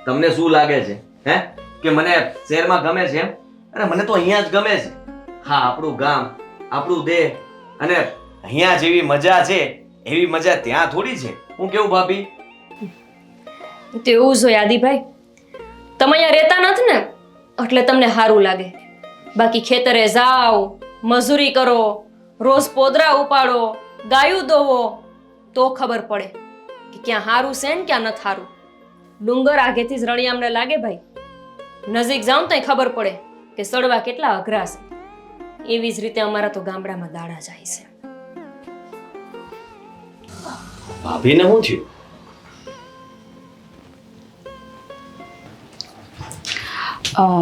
તમને શું લાગે છે હે કે મને શહેરમાં ગમે છે એમ? અરે મને તો અહીંયા જ ગમે છે. હા, આપણું ગામ, આપણું દેહ, અને અહીંયા જેવી મજા છે એવી મજા ત્યાં થોડી છે. હું કેવું ભાભી? તો એવું જ હોય આદિભાઈ, તમે અહીંયા રહેતા નથી ને એટલે તમને સારું લાગે. બાકી ખેતરે જાઓ, મજૂરી કરો, રોજ પોદરા ઉપાડો, ગાયું દોવો, તો ખબર પડે કે ક્યાં સારું છે ને ક્યાં નથી સારું. ડુંગર આગેથી જ રળિયામણે લાગે ભાઈ, નજીક જાઉં તોય ખબર પડે કે સડવા કેટલા અઘરા છે. એવી જ રીતે અમારા તો ગામડામાં દાડા જાય છે. ભાભીને શું થયું?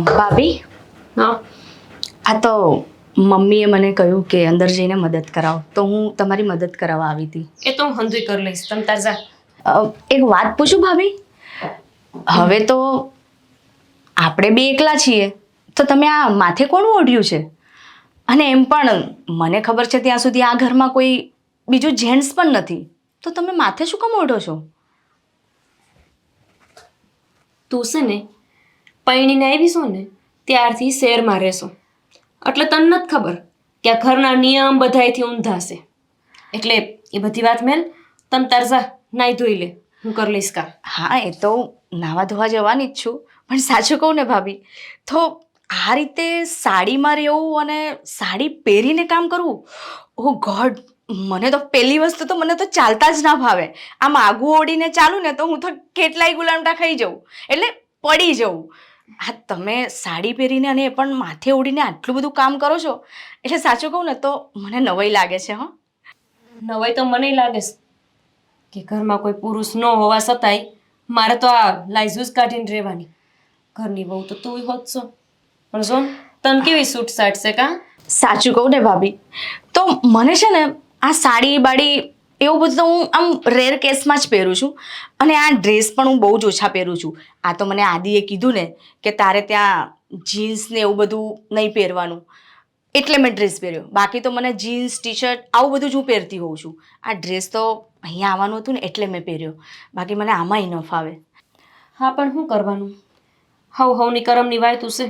ભાભી, હા, આ તો મમ્મીએ મને કહ્યું કે અંદર જઈને મદદ કરાવો, તો હું તમારી મદદ કરાવવા આવી હતી. એ તો હું હંધુય કરી લઈશ, તમ તાર જા. એક વાત પૂછું ભાભી? હવે તો આપણે બે એકલા છીએ, તો તમે આ માથે કોણ ઓઢ્યું છે? અને એમ પણ મને ખબર છે ત્યાં સુધી આ ઘરમાં કોઈ બીજું જેન્ટ્સ પણ નથી, તો તમે માથે શું કામ ઓઢો છો? તું છે ને પૈણીને આવીશું ને ત્યારથી શહેરમાં રહેશો, એટલે તને નથી ખબર કે આ ઘરના નિયમ બધાયથી ઊંધા છે. એટલે એ બધી વાત મેલ, તમ તાર જા નાઈ ધોઈ લે, હું કરી લઈશ કામ. હા એ તો નાવા ધોવા જવાની જ છું, પણ સાચું કહું ને ભાભી, તો આ રીતે સાડીમાં રહેવું અને સાડી પહેરીને કામ કરવું, ઓ ગોડ, મને તો પહેલી વસ્તુ તો મને તો ચાલતા જ ના ભાવે. આમ આગું ઓડીને ચાલું ને તો હું તો કેટલાય ગુલામટા ખાઈ જાઉં, એટલે પડી જાઉં. હા તમે સાડી પહેરીને અને એ પણ માથે ઓડીને આટલું બધું કામ કરો છો, એટલે સાચું કહું ને તો મને નવાઈ લાગે છે. હં, નવાઈ તો મને લાગે છે કે ઘરમાં કોઈ પુરુષ ન હોવા છતાંય મારે તો આ લાઈઝુસ કાઢીને રહેવાની. ઘરની બહુ તો તું હોત છો, પણ જો ને, તને કેવી સૂટ સાટ છે કાં? સાચું કહું ને ભાભી, તો મને છે ને આ સાડી બાડી એવું બધું તો હું આમ રેર કેસમાં જ પહેરું છું, અને આ ડ્રેસ પણ હું બહુ જ ઓછા પહેરું છું. આ તો મને આદિએ કીધું ને કે તારે ત્યાં જીન્સ ને એવું બધું નહીં પહેરવાનું, એટલે મેં ડ્રેસ પહેર્યો. બાકી તો મને જીન્સ ટી શર્ટ આવું બધું જ હું પહેરતી હોઉં છું. આ ડ્રેસ તો અહીંયા આવવાનું હતું ને એટલે મેં પહેર્યો, બાકી મને આમાંય ન ફાવે. હા પણ શું કરવાનું, હવની કરમની વાયતું છે.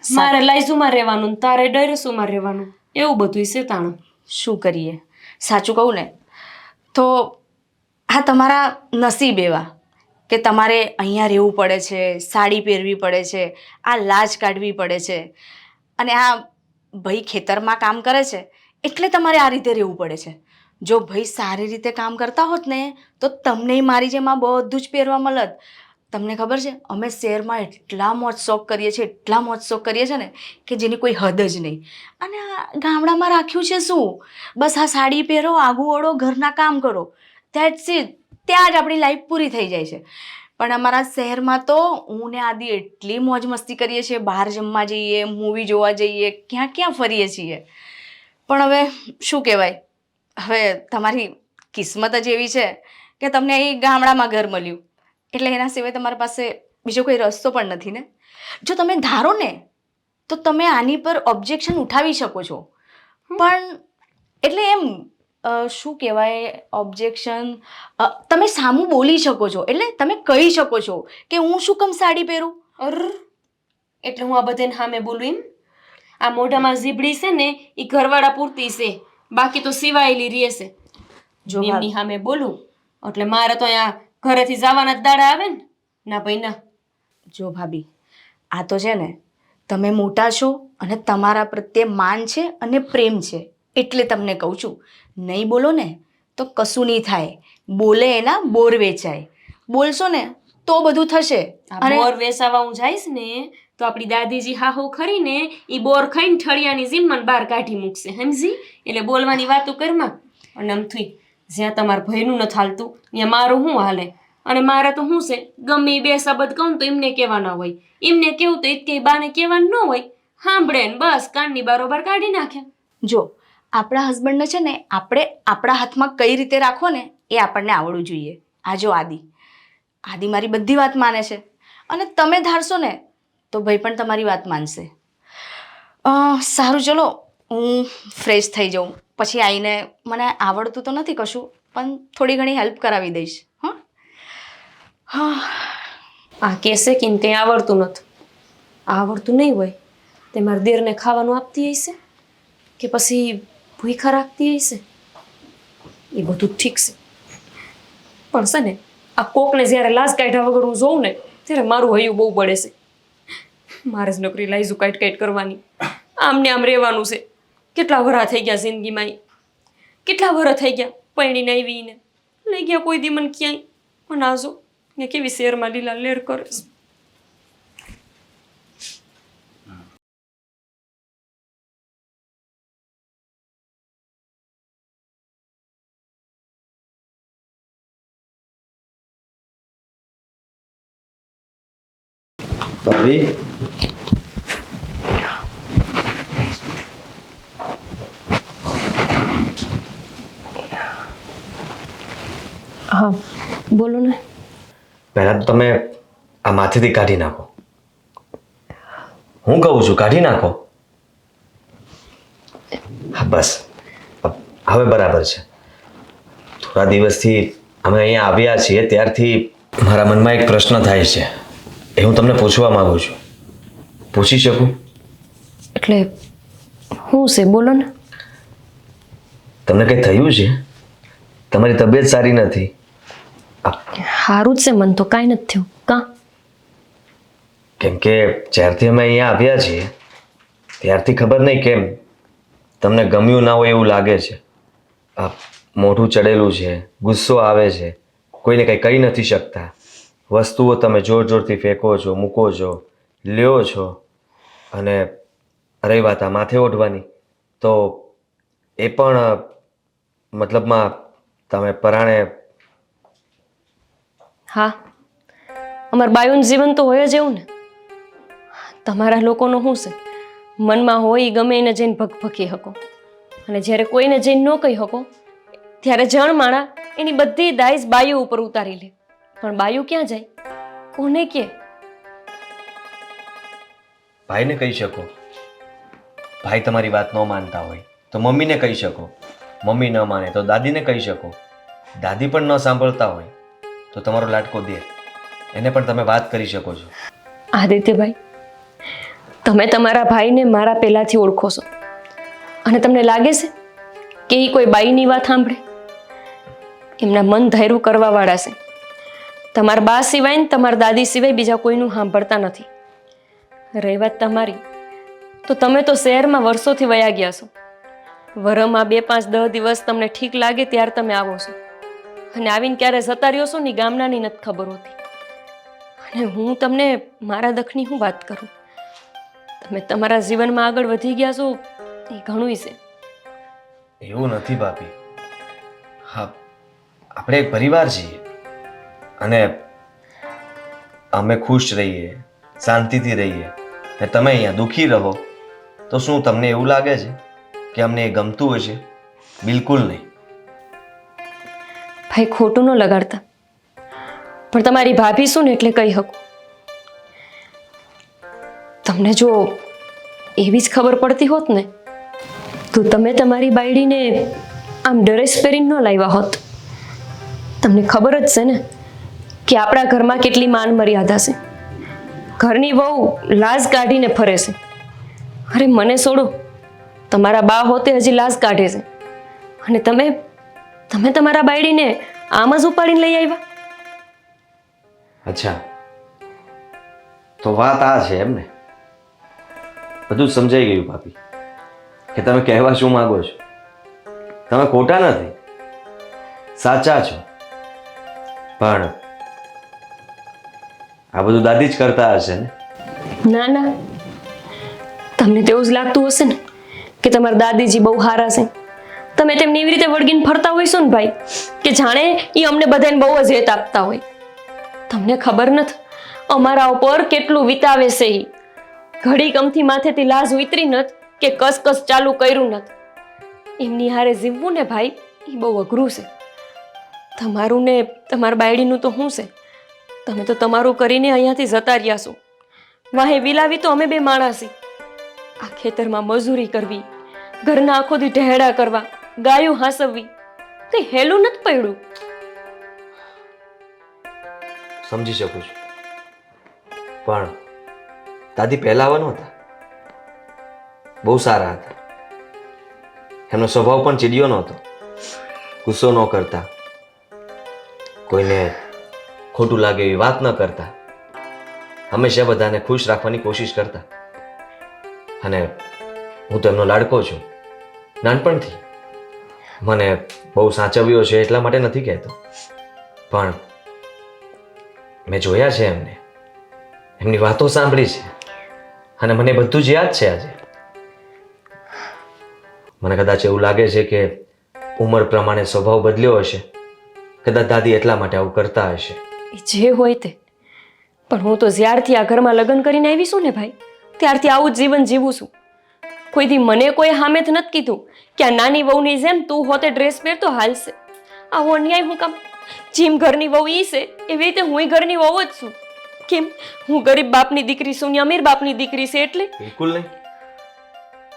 મારે લાઈઝુમાં રહેવાનું ને તારે ડરેસુમાં રહેવાનું, એવું બધું છે તાણું. શું કરીએ, સાચું કહું ને તો આ તમારા નસીબ એવા કે તમારે અહીંયા રહેવું પડે છે, સાડી પહેરવી પડે છે, આ લાજ કાઢવી પડે છે, અને આ ભાઈ ખેતરમાં કામ કરે છે એટલે તમારે આ રીતે રહેવું પડે છે. જો ભાઈ સારી રીતે કામ કરતા હોત ને તો તમને મારી જેમ આ બધું જ પહેરવા મળત. તમને ખબર છે અમે શહેરમાં એટલા મોજ શોખ કરીએ છીએ, એટલા મોજ શોખ કરીએ છીએ ને કે જેની કોઈ હદ જ નહીં. અને આ ગામડામાં રાખ્યું છે શું, બસ આ સાડી પહેરો, આગું ઓળો, ઘરના કામ કરો, ધેટ્સ ઇટ. ત્યાં જ આપણી લાઈફ પૂરી થઈ જાય છે. પણ અમારા શહેરમાં તો હું ને આદિ એટલી મોજ મસ્તી કરીએ છીએ, બહાર જમવા જઈએ, મૂવી જોવા જઈએ, ક્યાં ક્યાં ફરીએ છીએ. પણ હવે શું કહેવાય, હવે તમારી કિસ્મત જ એવી છે કે તમને અહીં ગામડામાં ઘર મળ્યું, એટલે એના સિવાય તમારી પાસે બીજો કોઈ રસ્તો પણ નથી ને. જો તમે ધારો ને તો તમે આની પર ઓબ્જેક્શન ઉઠાવી શકો છો, પણ એટલે એમ શું કહેવાય ઓબ્જેક્શન, તમે સામું બોલી શકો છો, એટલે તમે કહી શકો છો કે હું શું કામ સાડી પહેરું. એટલે હું આ બધાને સામે બોલું એમ? આ મોઢામાં ઝીબડી છે ને એ ઘરવાળા પૂરતી છે, બાકી તો સિવાયેલી રહેશે. જો એમની સામે બોલું એટલે મારે તો અહીંયા ઘરેથી જવાના જ દાડા આવે ને. ના ભાઈ ના. જો ભાભી, આ તો છે ને તમે મોટા છો અને તમારા પ્રત્યે માન છે અને પ્રેમ છે એટલે તમને કહું છું. નહીં બોલો ને તો કશું નહીં થાય, બોલે એના બોર વેચાય. બોલશો ને તો બધું થશે. આ બોર વેચાવા હું જઈશ ને તો આપણી દાદીજી હાહુ ખરી ને એ બોર ખાઈને ઠળિયાની જીમન બહાર કાઢી મૂકશે, સમજી? એટલે બોલવાની વાતો કરમાં. અને આમથી જ્યાં તમારા ભયનું નથી હાલતું ત્યાં મારું શું હાલે? અને મારે તો શું છે, ગમે એ બે શબ્દ કહું તો એમને કહેવાના હોય, એમને કેવું તો એ બાને કહેવાનું ન હોય, સાંભળે ને બસ કાનની બારોબાર કાઢી નાખે. જો આપણા હસબન્ડને છે ને આપણે આપણા હાથમાં કઈ રીતે રાખવો ને એ આપણને આવડવું જોઈએ. આ જો આદિ મારી બધી વાત માને છે, અને તમે ધારશો ને તો ભાઈ પણ તમારી વાત માનશે. સારું ચલો હું ફ્રેશ થઈ જાઉં, પછી આવીને મને આવડતું તો નથી કશું, પણ થોડી ઘણી હેલ્પ કરાવી દઈશ. આ કહેશે કે કંઈ આવડતું નથી. આવડતું નહીં હોય તે મારા દેરને ખાવાનું આપતી હશે કે પછી ભૂખા રાખતી હશે, એ બધું ઠીક છે. પણ છે ને આ કોકને જ્યારે લાશ કાઢ્યા વગર હું જોઉં ને ત્યારે મારું હૈયું બહુ પડે છે. મારે જ નોકરી લાઈઝું કાઢ કરવાની, આમને આમ રહેવાનું છે. કેટલા વરા થઈ ગયા જિંદગીમાં, કેટલા વરા થઈ ગયા પૈણીને આવીને, લઈ ગયા કોઈ દી મને ક્યાંય. પણ આજો ને કેવી શેરમાં લીલા લેર કરે છે. ભાભી, હા બોલો ને. પહેલાં તો તમે આ માથેથી કાઢી નાખો. હું કહું છું કાઢી નાખો. હા બસ, હવે બરાબર છે. થોડા દિવસથી અમે અહીંયા આવ્યા છીએ ત્યારથી મારા મનમાં એક પ્રશ્ન થાય છે, એ હું તમને પૂછવા માંગુ છું. પૂછી શકું? એટલે શું છે, બોલો ને. તમને કંઈ થયું છે? તમારી તબિયત સારી નથી સારું જ છે, મન તો કાંઈ નથી થયું. કાં કેમ કે જ્યારથી અમે અહીંયા આવ્યા છીએ ત્યારથી ખબર નહીં કેમ તમને ગમ્યું ના હોય એવું લાગે છે. આ મોઢું ચડેલું છે, ગુસ્સો આવે છે, કોઈને કંઈ કહી નથી શકતા. વસ્તુઓ તમે જોર જોરથી ફેંકો છો, મૂકો છો, લ્યો છો. અને રહી વાત આ માથે ઓઢવાની, તો એ પણ મતલબમાં તમે પરાણે. હા, અમાર બાયુનું જીવન તો હોય જ એવું ને. તમારા લોકોનું શું છે, મનમાં હોય ઈ ગમે એને જઈને ભગભગી શકો, અને જ્યારે કોઈને જઈને ન કહી શકો ત્યારે જણમાણા એની બધી દાઈસ બાયુ ઉપર ઉતારી લે. પણ બાયુ ક્યાં જાય, કોને કે? ભાઈને કહી શકો, ભાઈ તમારી વાત ન માનતા હોય તો મમ્મીને કહી શકો, મમ્મી ન માને તો દાદીને કહી શકો, દાદી પણ ન સાંભળતા હોય તો તમારો લાડકો દેર, એને પણ તમે વાત કરી શકો છો. આદિત્યભાઈ, તમે તમારા ભાઈને મારા પહેલાથી ઓળખો છો, અને તમને લાગે છે કે એ કોઈ બાઈની વાત સાંભળે? એમના મન ધાર્યું કરવાવાળા છે. તમારા બા સિવાય ને તમારા દાદી સિવાય બીજા કોઈનું સાંભળતા નથી. રહી વાત તમારી, તો તમે તો શહેરમાં વર્ષોથી વયા ગયા છો. વરમાં 2, 5, 10 દિવસ તમને ઠીક લાગે ત્યારે તમે આવો છો, અને આવીને ક્યારે જતા રહ્યો છો ને ગામડાની નથી ખબર હોતી. અને હું તમને મારા દખની હું વાત કરું, તમે તમારા જીવનમાં આગળ વધી ગયા છો એ ઘણું છે. એવું નથી ભાભી. હા, આપણે એક પરિવાર છીએ અને અમે ખુશ રહીએ, શાંતિથી રહીએ, અને તમે અહીંયા દુઃખી રહો તો શું તમને એવું લાગે છે કે અમને એ ગમતું હશે? બિલકુલ નહીં. ભાઈ, ખોટું ન લગાડતા, પણ તમારી ભાભી શું ને એટલે કહી શકું. તમને જો એવી જ ખબર પડતી હોત ને તો તમે તમારી બાયડીને આમ ડ્રેસ પહેરીને ન લાવ્યા હોત. તમને ખબર જ છે ને કે આપણા ઘરમાં કેટલી માન મર્યાદા છે. ઘરની વહુ લાજ કાઢીને ફરે છે. અરે મને છોડો, તમારા બા હોતે હજી લાજ કાઢે છે, અને તમે તમારા બાયડીને આમ જ ઉપાડીને લઈ આવ્યા. અચ્છા, તો વાત આ છે એમ ને? બધું સમજાઈ ગયું ભાભી કે તમે કહેવા શું માંગો છો. તમે ખોટા નથી, સાચા છો. પણ આ બધું દાદી જ કરતા હશે ને? ના ના, તમને તેવું જ લાગતું હશે ને કે તમારા દાદીજી બહુ સારા છે. તમે તેમને એવી રીતે વળગીને ફરતા હોઈશો ને ભાઈ, કે જાણે એ અમને બધાને બહુ જ હેત આપતા હોય. તમને ખબર નથી અમારા ઉપર કેટલું વિતાવે છે એ. ઘડી કમથી માથેથી લાજ ઉતરી નથી કે કસ ચાલુ કર્યું નથી. એમની હારે જીવવું ને ભાઈ, એ બહુ અઘરું છે. તમારું ને તમારા બાયડીનું તો શું છે, તમે તો તમારું કરીને અહીંયાથી જતા રહ્યા છો. વાહે વિલાવી તો અમે 2 માણસ છીએ. આ ખેતરમાં મજૂરી કરવી, ઘરના આખો દી ઢહેડા કરવા, ગાયું હાંસવવી, કઈ હેલું નથી પડ્યું. સમજી શકું છું, પણ દાદી પહેલા આવા નહોતા. બહુ સારા હતા. એમનો સ્વભાવ પણ ચીડિયો નહોતો. ગુસ્સો ન કરતા, કોઈને ખોટું લાગે એવી વાત ન કરતા, હંમેશા બધાને ખુશ રાખવાની કોશિશ કરતા. અને હું તો એમનો લાડકો છું નાનપણથી. મને બહુ સાચવ્યો છે એટલા માટે નથી કહેતો, પણ મેં જોયા છે એમને, એમની વાતો સાંભળી છે, અને મને બધું જ યાદ છે. આજે મને કદાચ એવું લાગે છે કે ઉંમર પ્રમાણે સ્વભાવ બદલ્યો હશે. કદાચ દાદી એટલા માટે આવું કરતા હશે. એ જે હોય તે, પણ હું તો જ્યારથી આ ઘરમાં લગ્ન કરીને આવી છું ને ભાઈ, ત્યારથી આવું જ જીવન જીવું છું. કોઈ દી મને કોઈ હામે જ નથી કીધું કે આ નાની વહુની જેમ તું હોતે ડ્રેસ પહેરતો હાલશે. આવો અન્યાય હું કામ? જેમ ઘરની વહુ ઈ છે એવી રીતે હું ઘરની વહુ જ છું. કેમ? હું ગરીબ બાપની દીકરી છું ને અમીર બાપની દીકરી છે એટલે? બિલકુલ નહીં.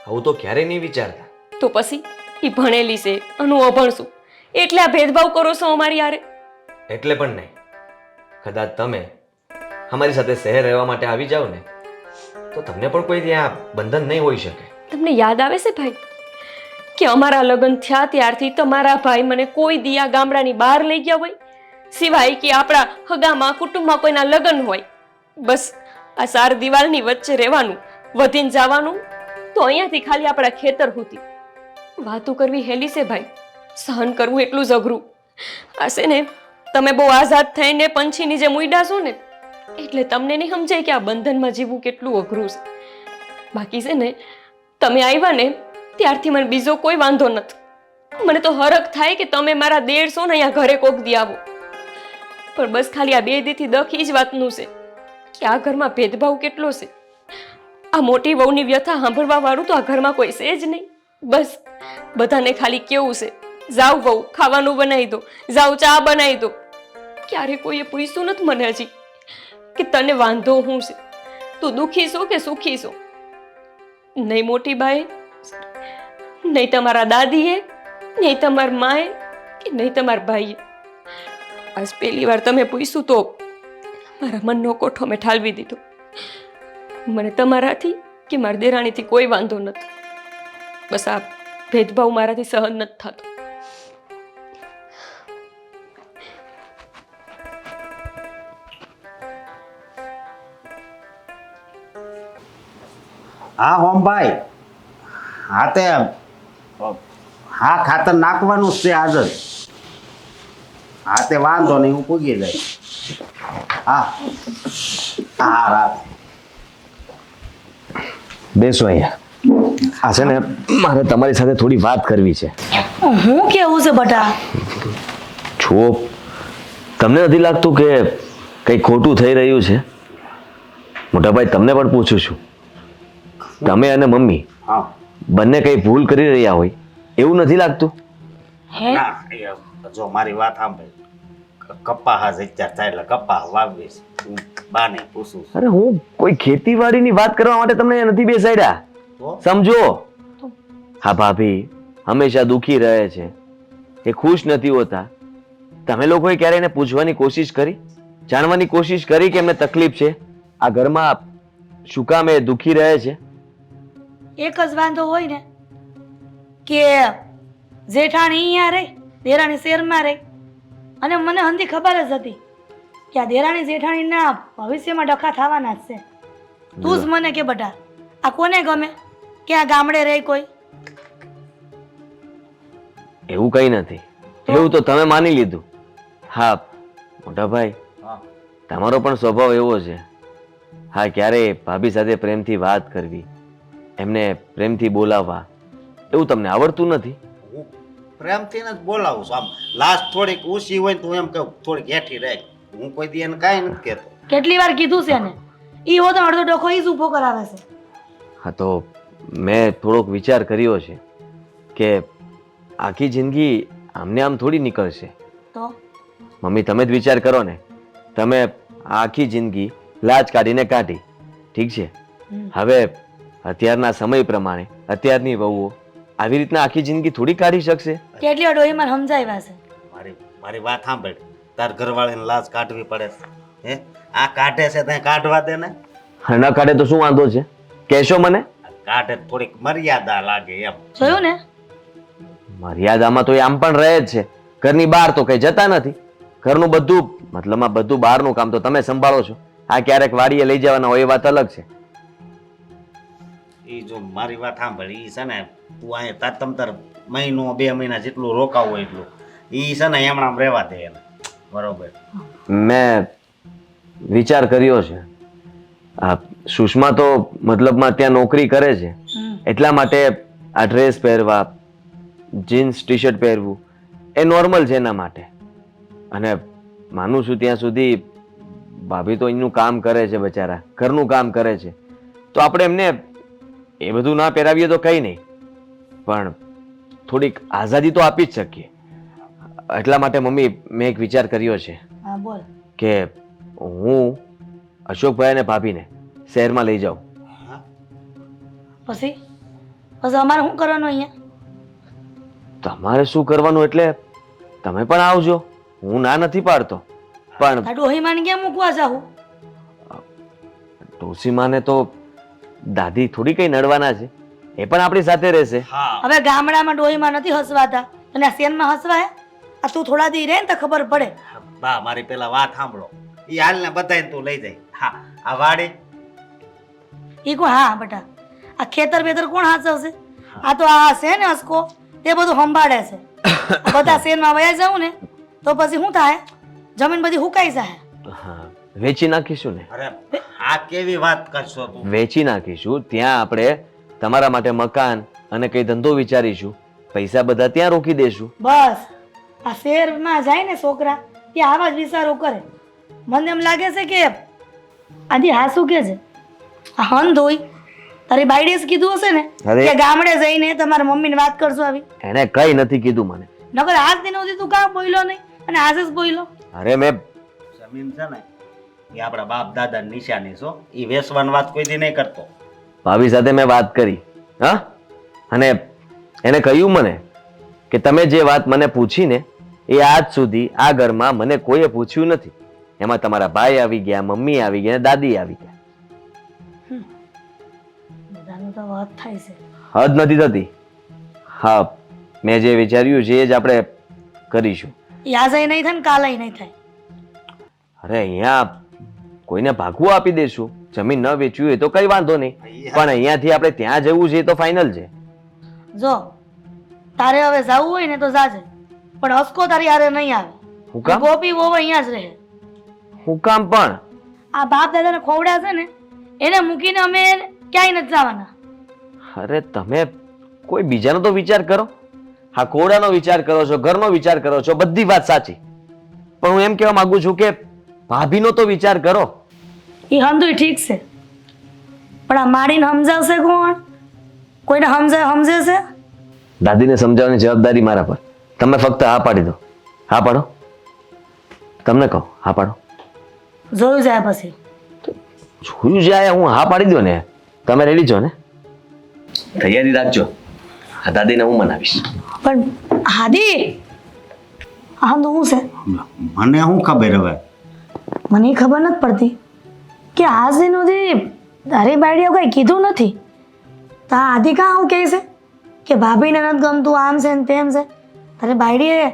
આવું તો ક્યારેય નહીં વિચારતા. તો પછી એ ભણેલી છે અને હું અભણ છું એટલે આ ભેદભાવ કરો છો અમારી હારે? એટલે પણ નહીં. કદાચ તમે અમારી સાથે શહેર રહેવા માટે આવી જાઓ ને તો તમને પણ કોઈ ત્યાં બંધન નહીં હોઈ શકે. તમને યાદ આવે છે ભાઈ કે અમારા લગ્ન થયા ત્યારથી તમારા ભાઈ મને કોઈ દી આ ગામડાની બહાર લઈ ગયા હોય? સિવાય કે આપણા હગામાં કુટુંબમાં કોઈના લગ્ન હોય. બસ આ 4 દિવાલની વચ્ચે રહેવાનું, વધીને જવાનું તો અહીંયાથી ખાલી આપણા ખેતર સુધી. વાતો કરવી હેલી છે ભાઈ, સહન કરવું એટલું જ અઘરું. હશે ને તમે બહુ આઝાદ થઈને પંછીની જેમ ઉડ્યા છો ને, એટલે તમને નહીં સમજાય કે આ બંધનમાં જીવવું કેટલું અઘરું છે. બાકી છે ને તમે આવ્યા ને ત્યારથી મને બીજો કોઈ વાંધો નથી. મને તો હરખ થાય કે તમે મારા દેર છો ને અહીંયા ઘરે કોક દી આવો. પણ બસ ખાલી આ 2 દીથી દખ એ જ વાતનું છે કે આ ઘરમાં ભેદભાવ કેટલો છે. આ મોટી વહુની વ્યથા સાંભળવા વાળું તો આ ઘરમાં કોઈ છે જ નહીં. બસ બધાને ખાલી કેવું છે, જાવ વહુ ખાવાનું બનાવી દો, જાવ ચા બનાવી દો. ક્યારે કોઈએ પૂછ્યું નથી મને હજી કે તને વાંધો શું છે, તું દુખી છો કે સુખી છો. નહીં મોટી બાએ, નહીં તમારા દાદીએ, નહીં તમારા માએ, કે નહીં તમારા ભાઈએ. આજ પહેલી વાર તમે પૂછ્યું તો મારા મનનો કોઠો મેં ઠાલવી દીધો. મને તમારાથી કે મારા દેરાણીથી કોઈ વાંધો નથી. બસ આ ભેદભાવ મારાથી સહન નથી થતો. હા હોમભાઈ, હા તે હા ખાતર નાખવાનું જ છે આજ જ. હા તે વાંધો નહીં, હું પૂગી જાય. હા હા રાત બેસો અહીંયા. આ છે ને મારે તમારી સાથે થોડી વાત કરવી છે. હું કેવું છે બટા? જુઓ, તમને નથી લાગતું કે કંઈ ખોટું થઈ રહ્યું છે? મોટાભાઈ તમને પણ પૂછું છું, તમે અને મમ્મી હા બંને કંઈ ભૂલ કરી રહ્યા હોય એવું નથી લાગતું? હે ના એ જો મારી વાત સાંભળ, કપ્પા હા અત્યારે થાય એટલે કપ્પા વાવીશ. હું બાને પૂછું છું. અરે હું કોઈ ખેતીવાડીની વાત કરવા માટે તમને નથી બેસાડ્યા, તો સમજો. હા ભાભી હંમેશા દુખી રહે છે, એ ખુશ નથી હોતા. તમે લોકોએ ક્યારે એને પૂછવાની કોશિશ કરી, જાણવાની કોશિશ કરી કે એમને તકલીફ છે? આ ઘરમાં શું કામ એ દુખી રહે છે? એક જ વાંધો હોય ને કે જેઠાણી અહીંયા રહી, દેરાણી શહેરમાં રહી, અને મને હંધી ખબર જ હતી કે આ દેરાણી જેઠાણીના ભવિષ્યમાં ડખા થવાના જ છે. તું જ મને કે બટા, આ કોને ગમે કે આ ગામડે રહે કોઈ? એવું કઈ નથી, એવું તો તમે માની લીધું. હા મોટા ભાઈ, હા તમારો પણ સ્વભાવ એવો છે. હા, ક્યારેય ભાભી સાથે પ્રેમથી વાત કરવી, એમને પ્રેમથી બોલાવવા, એવું તમને આવડતું નથી. હું પ્રેમથી જ બોલાવું છું. આમ લાસ્ટ થોડીક ઊંચી હોય ને તું એમ કહું થોડીક હેઠી રહે. હું કોઈ દી એને કાંઈ નથી કહેતો. કેટલી વાર કીધું છે ને, ઈ હો તો અડધો ડખો ઈ જ ઊભો કરાવે છે. હા, તો મેં થોડોક વિચાર કર્યો છે કે આખી જિંદગી આમને આમ થોડી નીકળશે. તો મમ્મી તમે જ વિચાર કરો ને, તમે આખી જિંદગી લાજ કાઢીને કાઢી, ઠીક છે. હવે અત્યારના સમય પ્રમાણે અત્યારની વહુઓ આવી રીતના આખી જિંદગી થોડી કાઢી શકશે? કેટલી વાર ડોહી મને સમજાવ્યા છે. મારી મારી વાત સાંભળ, તાર ઘરવાળીને લાજ કાઢવી પડે છે. હે આ કાઢે છે ત્યાં કાઢવા દે ને. ન કાઢે તો શું વાંધો છે, કહેશો મને? કાઢે તો થોડીક મર્યાદા લાગે એમ. જોયું ને? મર્યાદામાં તો એ આમ પણ રહે જ છે, ઘરની બહાર તો કઈ જતા નથી. ઘરનું બધું મતલબમાં બધું બહારનું કામ તો તમે સંભાળો છો. આ ક્યારેક વાડીએ લઈ જવાના હોય એ વાત અલગ છે. એ જો મારી વાત સાંભળ, ઈ છે ને તું અહીંયા તમ તાર મહિનો 2 મહિના જેટલું રોકાવું હોય એટલું ઈ છે ને એમણામ રહેવા દે એને. બરોબર. મેં વિચાર કર્યો છે. આ સુષ્મા તો મતલબમાં ત્યાં નોકરી કરે છે, એટલા માટે આ ડ્રેસ પહેરવા, જીન્સ ટી શર્ટ પહેરવું એ નોર્મલ છે એના માટે. અને માનું છું ત્યાં સુધી ભાભી તો એનું કામ કરે છે, બચારા ઘરનું કામ કરે છે, તો આપણે એમને એ બધું ના પહેરાવીએ તો કંઈ નહીં, પણ થોડીક આઝાદી તો આપી જ શકીએ. એટલા માટે મમ્મી મેં એક વિચાર કર્યો છે હા બોલ. કે હું અશોકભાઈ અને ભાભીને શહેરમાં લઈ જાઉં. પછી પછી અમારે શું કરવાનું અહીંયા? તમારે શું કરવાનું એટલે તમે પણ આવજો, હું ના નથી પાડતો, પણ આ ડોહી માને ક્યાં મૂકવા જાઉં? ડોસીમાને તો દાદી થોડી કઈ નડવાના છે, એ પણ આપણી સાથે રહેશે. હા હવે ગામડામાં ડોહીમાં નથી હસવાતા અને આ શેનમાં હસવાય? આ તું થોડા દી રહે ને તો ખબર પડે. બા મારી પેલા વાત સાંભળો. એ હાલને બધાને તું લઈ જાય. હા આ વાડી એ કોણ? હા બેટા, આ ખેતર બેતર કોણ હાચવશે? આ તો આ છે ને હસકો, તે બધું સંભાળે છે. આ બધા શેરમાં વયા જાઉં ને તો પછી શું થાય? જમીન બધી હુકાઈ જાય. હા, વેચી નાખીશું ને. અરે આ કેવી વાત કરશો તું? વેચી નાખીશું. ત્યાં આપણે તમારા માટે મકાન અને કઈ ધંધો વિચારીશું. પૈસા બધા ત્યાં રોકી દેશું. બસ આ શહેરમાં જાય ને છોકરા, ત્યાં આવા જ વિચારો કરે. મને એમ લાગે છે કે આદિ હા શું કે છે? આ હન ધોઈ તારી બાઈડે જ કીધું હશે ને અરે. કે ગામડે જઈને તમારા મમ્મીને વાત કરશો આવી. એને કઈ નથી કીધું મને. નકર આજ દિન સુધી તું કાં બોલ્યો નહીં અને આજે જ બોલ્યો. અરે મેં જમીન છે ને એ આપણા બાપ દાદા નિશાની છો. એ વેચવાની વાત કોઈ દી નહીં કરતો. ભાભી સાથે મેં વાત કરી. હા, અને એને કહ્યું મને કે તમે જે વાત મને પૂછી ને એ આજ સુધી આ ઘરમાં મને કોઈએ પૂછ્યું નથી. એમાં તમારા ભાઈ આવી ગયા, મમ્મી આવી ગયા, દાદી આવી ગયા. બધાનું તો વાત થાય છે. હદ નથી થતી. હા, મેં જે વિચાર્યું છે એ જ આપણે કરીશું. ઈ આજે નહીં થાય ને કાલે નહીં થાય. અરે અહીંયા કોઈને ભાગવું આપી દેશું. જમીન ન વેચવી હોય તો કઈ વાંધો નહીં, પણ અહીંયાથી આપણે ત્યાં જવું છે એ તો ફાઇનલ છે. જો તારે હવે જવું હોય ને તો જાજે, પણ હસકો તારી હારે નહીં આવે. હું કામ? ગોપી વહુ અહીંયા જ રહે. હું કામ પણ? આ બાપ દાદાને ખોવડ્યા છે ને એને મૂકીને અમે ક્યાંય નથી જવાના. અરે તમે કોઈ બીજાનો તો વિચાર કરો. હા, કોડાનો વિચાર કરો છો, ઘરનો વિચાર કરો છો, બધી વાત સાચી, પણ હું એમ કહેવા માંગુ છું કે ભાભીનો તો વિચાર કરો. એ હંધુય ઠીક છે, પણ આ માડીને સમજાવશે કોણ? કોઈને સમજે છે? દાદીને સમજાવવાની જવાબદારી મારા પર. તમે ફક્ત હા પાડી દો. હા પાડો. તમને કહો હા પાડો. જોયું જાય પછી. જોયું જાય હું હા પાડી દો ને. તમે રેડી છો ને? તૈયારી રાખજો. હા, દાદીને હું મનાવીશ. પણ હાદી આ હંધુ શું છે? મને શું ખબર હવે? મને ખબર નથી પડતી કે આજ દિન સુધી તારી બાઈડીએ કઈ કીધું નથી. તા આદિ કાં આવું કહે છે કે ભાભીને નથી ગમતું, આમ છે ને તેમ છે? તારી બાઈડીએ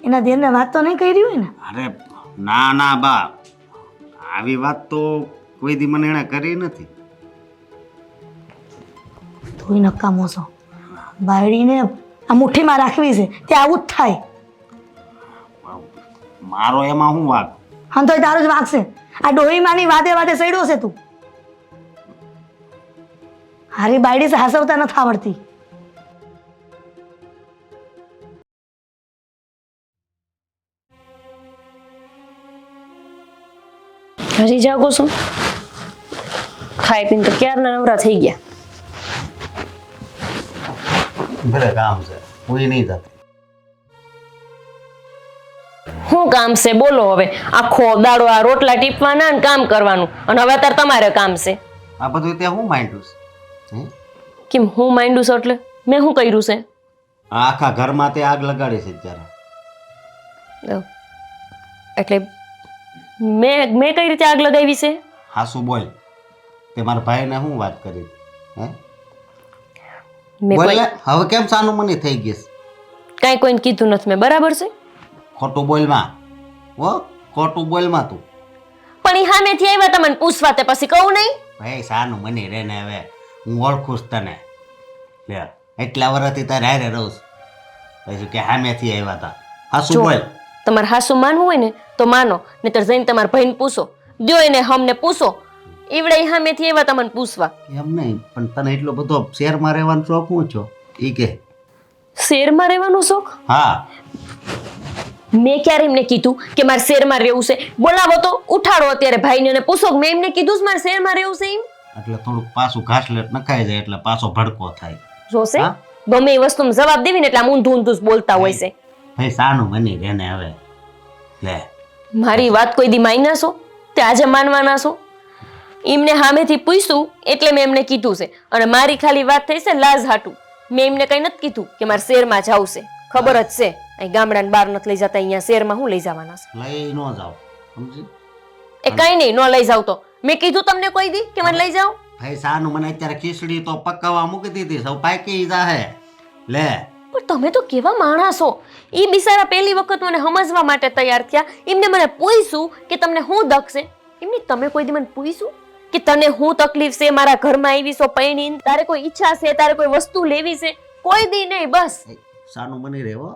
એના દેરને વાત તો નહીં કરી હોય ને? અરે ના ના બા, આવી વાત તો કોઈ દી મને એણે કરી નથી. તું નકામો છો. બાયડીને આ મુઠ્ઠીમાં રાખવી છે તે આવું જ થાય. મારો એમાં શું વાત? હા તો તારું જ વાગશે. આ ડોહીમાની વાતે વાતે સડ્યો છે તું. હારી બાયડી છે હસવતા નથી આવડતી. હજી જાગો છો? ખાઈ પીને તો ક્યારના નવરા થઈ ગયા. ભલે કામ છે, કોઈ નહીં થતી. શું કામ છે બોલો હવે? આખો દાડો આ રોટલા ટીપવાના ને કામ કરવાનું, અને હવે અત્યારે તમારે કામ છે. આ બધું ત્યાં હું માંડ્યું છે? કેમ હું માંડું છું? એટલે મેં શું કર્યું છે? આ આખા ઘરમાં તે આગ લગાડી છે ત્યારે. એટલે મેં કઈ રીતે આગ લગાવી છે? હાસુ બોલ. તે મારા ભાઈને શું વાત કરી? હે મેં બોલ કોઈ ને, હવે કેમ સાનું મને થઈ ગઈ છે? કાંઈ કોઈને કીધું નથી મેં, બરાબર છે? ખોટું બોલમાં હો, ખોટું બોલમાં તું. પણ એ સામેથી આવ્યા તમને પૂછવા, તે પછી કહું નહીં? ભાઈ સાનું મને રે ને, હવે હું ઓળખું છું તને. લે એટલા વર્ષથી તારે હારે રહું છું, પછી કે સામેથી આવ્યા હતા. હાસુ જો, બોલ. તમારે હાસુ માનવું હોય ને તો માનો, નહીતર જઈને તમારા ભાઈને પૂછો, દ્યો એને હમને પૂછો. ઈવડે સામેથી આવ્યા તમને પૂછવા. એમ નહીં, પણ તને એટલો બધો શહેરમાં રહેવાનો શોખ હું છો? ઈ કે શહેરમાં રહેવાનો શોખ? હા. મેં ક્યારે એમને કીધું કે મારે શહેરમાં રહેવું છે? બોલાવો તો, ઉઠાડો અત્યારે ભાઈને અને પૂછો કે મેં એમને કીધું છે મારે શહેરમાં રહેવું છે એમ? એટલે થોડુંક પાછું ઘાસલેટ નખાઈ જાય એટલે પાછો ભડકો થાય. જોશે હા? ગમે એ વસ્તુમાં જવાબ દેવી ને એટલે આમ ઊંધું ઊંધું જ બોલતા હોય છે. ભાઈ સાનું મને રે ને હવે. લે મારી વાત કોઈ દી માન્યા છો? તે આજે માનવાના છો? એમને સામેથી પૂછ્યું એટલે મેં એમને કીધું છે, અને મારી ખાલી વાત થઈ છે લાજ હાટું. મેં એમને કઈ નથી કીધું કે મારે શહેરમાં જવું છે. ખબર જ છે અહીં ગામડાને બહાર નથી લઈ જતા, અહીંયા શહેરમાં હું લઈ જવાના છે? લઈ ન જાવ, સમજી? એ કઈ નહીં, ન લઈ જાવ તો મેં કીધું તમને કોઈ દી કે મને લઈ જાઓ? ભાઈ સાનું મને અત્યારે ખીચડી તો પકાવવા મૂકી દીધી, સૌ પાકી જાહે. લે પણ તમે તો કેવા માણસો. એ બિચારા પહેલી વખત મને સમજવા માટે તૈયાર થયા. એમને મને પૂછ્યું કે તમને શું દખ છે. એમની તમે કોઈ દી મને પૂછ્યું કે તને શું તકલીફ છે, મારા ઘરમાં આવી છો પૈણી, તારે કોઈ ઈચ્છા છે, તારે કોઈ વસ્તુ લેવી છે? કોઈ દી નહીં. બસ સાનું બની રહેવો.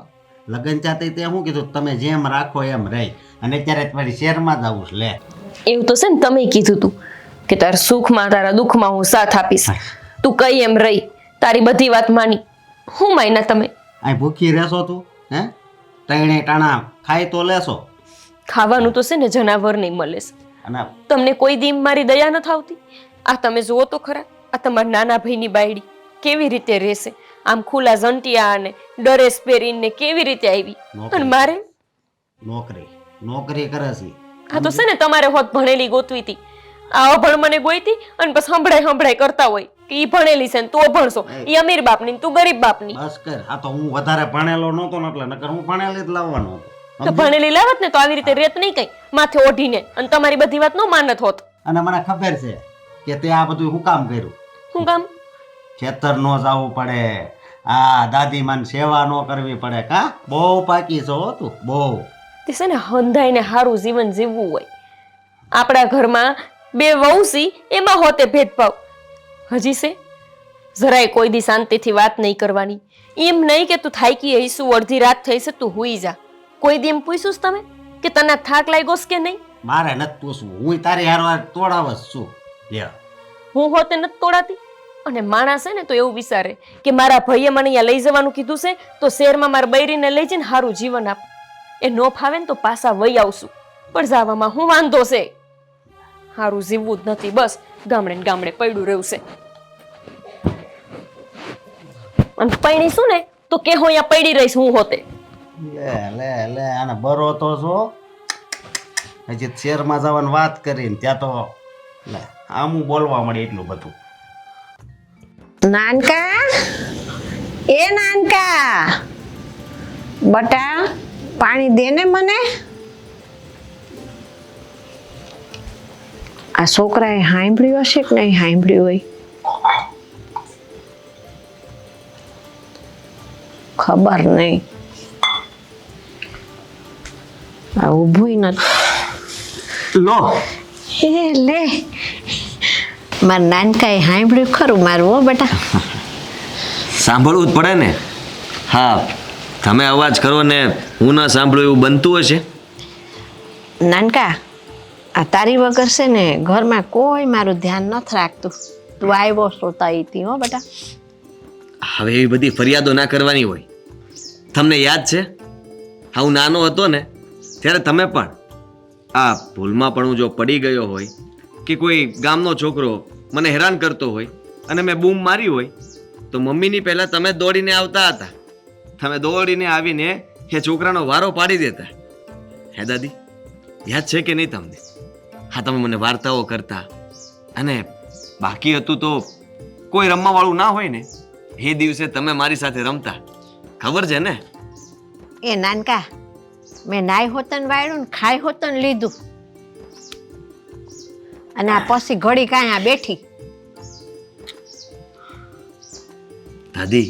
લગન ચાતે તે શું કીધું, તમે જેમ રાખો એમ રહી, અને અત્યારે તમારી શહેરમાં જ આવું છે. લે એવું તો છે ને, તમે કીધું તું કે તારા સુખમાં તારા દુઃખમાં હું સાથ આપીશ. તું કઈ એમ રહી, તારી બધી વાત માની. હું માયના તમે? અહીં ભૂખી રહેશો તું? હે ટાણે ટાણા ખાઈ તો લેશો. ખાવાનું તો છે ને જનાવર નહીં મળે છે. અને તમને કોઈ દી મારી દયા નથી આવતી? આ તમે જુઓ તો ખરા, આ તમારા નાના ભાઈની બાયડી કેવી રીતે રહેશે, આમ ખુલ્લા જંટિયા અને ડરેસ પહેરીને કેવી રીતે આવી. અને મારે નોકરી નોકરી કરે છે. આ તો છે ને તમારે હોત ભણેલી ગોતવી હતી. આ અભણ મને ગોઈતી અને બસ સંભળાય કરતા હોય કે ઈ ભણેલી છે ને તું અભણશો, ઈ અમીર બાપની તું ગરીબ બાપની. બસ કર. આ તો હું વધારે ભણેલો નહોતો ને એટલે નકર હું ભણેલી જ લાવવાનો હતો. તો ભણેલી લાવત ને તો આવી રીતે રેત નહીં કઈ માથે ઓઢીને, અને તમારી બધી વાત નો માનત હોત. અને મને ખબર છે કે તે આ બધું હું કામ કર્યું. શું કામ? ખેતર નો જવું પડે, આ દાદી માન સેવા નો કરવી પડે. કા બહુ પાકી છો હો તું, બહુ. તે છે ને હંધાઈને સારું જીવન જીવવું હોય. આપણા ઘરમાં બે વહુસી એમાં હોતે ભેદભાવ હજી છે. જરાય કોઈ દી શાંતિથી વાત નહીં કરવાની. એમ નહીં કે તું થાકી હઈશું, અડધી રાત થઈ છે તું હુઈ જા. કોઈ દી એમ પૂછ્યું તમે કે તને થાક લાગ્યો છે કે નહીં? મારે નથી પૂછવું, હું તારી હારવાર તોડાવ જ છું. લે હું હોતે નથી તોડાતી. અને માણસ છે ને તો એવું વિચારે કે મારા ભાઈએ મને અહીંયા લઈ જવાનું કીધું છે તો શહેરમાં મારા બૈરીને લઈ જઈને સારું જીવન આપ. એ નો ફાવે ને તો પાછા વહી આવશું. પણ જવામાં હું વાંધો છે? સારું જીવવું જ નથી, બસ ગામડે ને ગામડે પડ્યું રહ્યું છે. અને પૈણીશું ને તો કે હું અહીંયા પડી રહીશ હું હોતે. લે લે લે આને બરો તો છો. હજી શહેરમાં જવાની વાત કરીને ત્યાં તો લે આમ બોલવા મળે એટલું બધું. નાનકા, એ નાનકા, બટા પાણી દે ને મને. આ છોકરાએ સાંભળ્યું હશે કે નહીં સાંભળ્યું હોય ખબર નહીં. આ ઊભું નથી. લો એ લે મારા નાનકાએ સાંભળ્યું ખરું મારું હો બેટા. સાંભળવું જ પડે ને. હા, તમે અવાજ કરો ને હું ના સાંભળું એવું બનતું હશે. નાનકા, આ તારી વગર છે ને ઘરમાં કોઈ મારું ધ્યાન નથી રાખતું. તું આવ્યો સોતા હતી હો બેટા. હવે એવી બધી ફરિયાદો ના કરવાની હોય. તમને યાદ છે હા હું નાનો હતો ને ત્યારે તમે પણ આ ભૂલમાં પણ હું જો પડી ગયો હોય કે કોઈ ગામનો છોકરો મને હેરાન કરતો હોય અને મેં બૂમ મારી હોય તો મમ્મીની પહેલાં તમે દોડીને આવતા હતા. તમે દોડીને આવીને એ છોકરાનો વારો પાડી દેતા. હે દાદી, યાદ છે કે નહીં તમને? હા, તમે મને વાર્તાઓ કરતા અને બાકી હતું તો કોઈ રમવાવાળું ના હોય ને એ દિવસે તમે મારી સાથે રમતા. ખબર છે ને? એ નાનકા, મેં નાઈ હોતન વાળ્યું ને ખાઈ હોતન લીધું અને આ પછી ઘડી કાંઈ આ બેઠી. દાદી,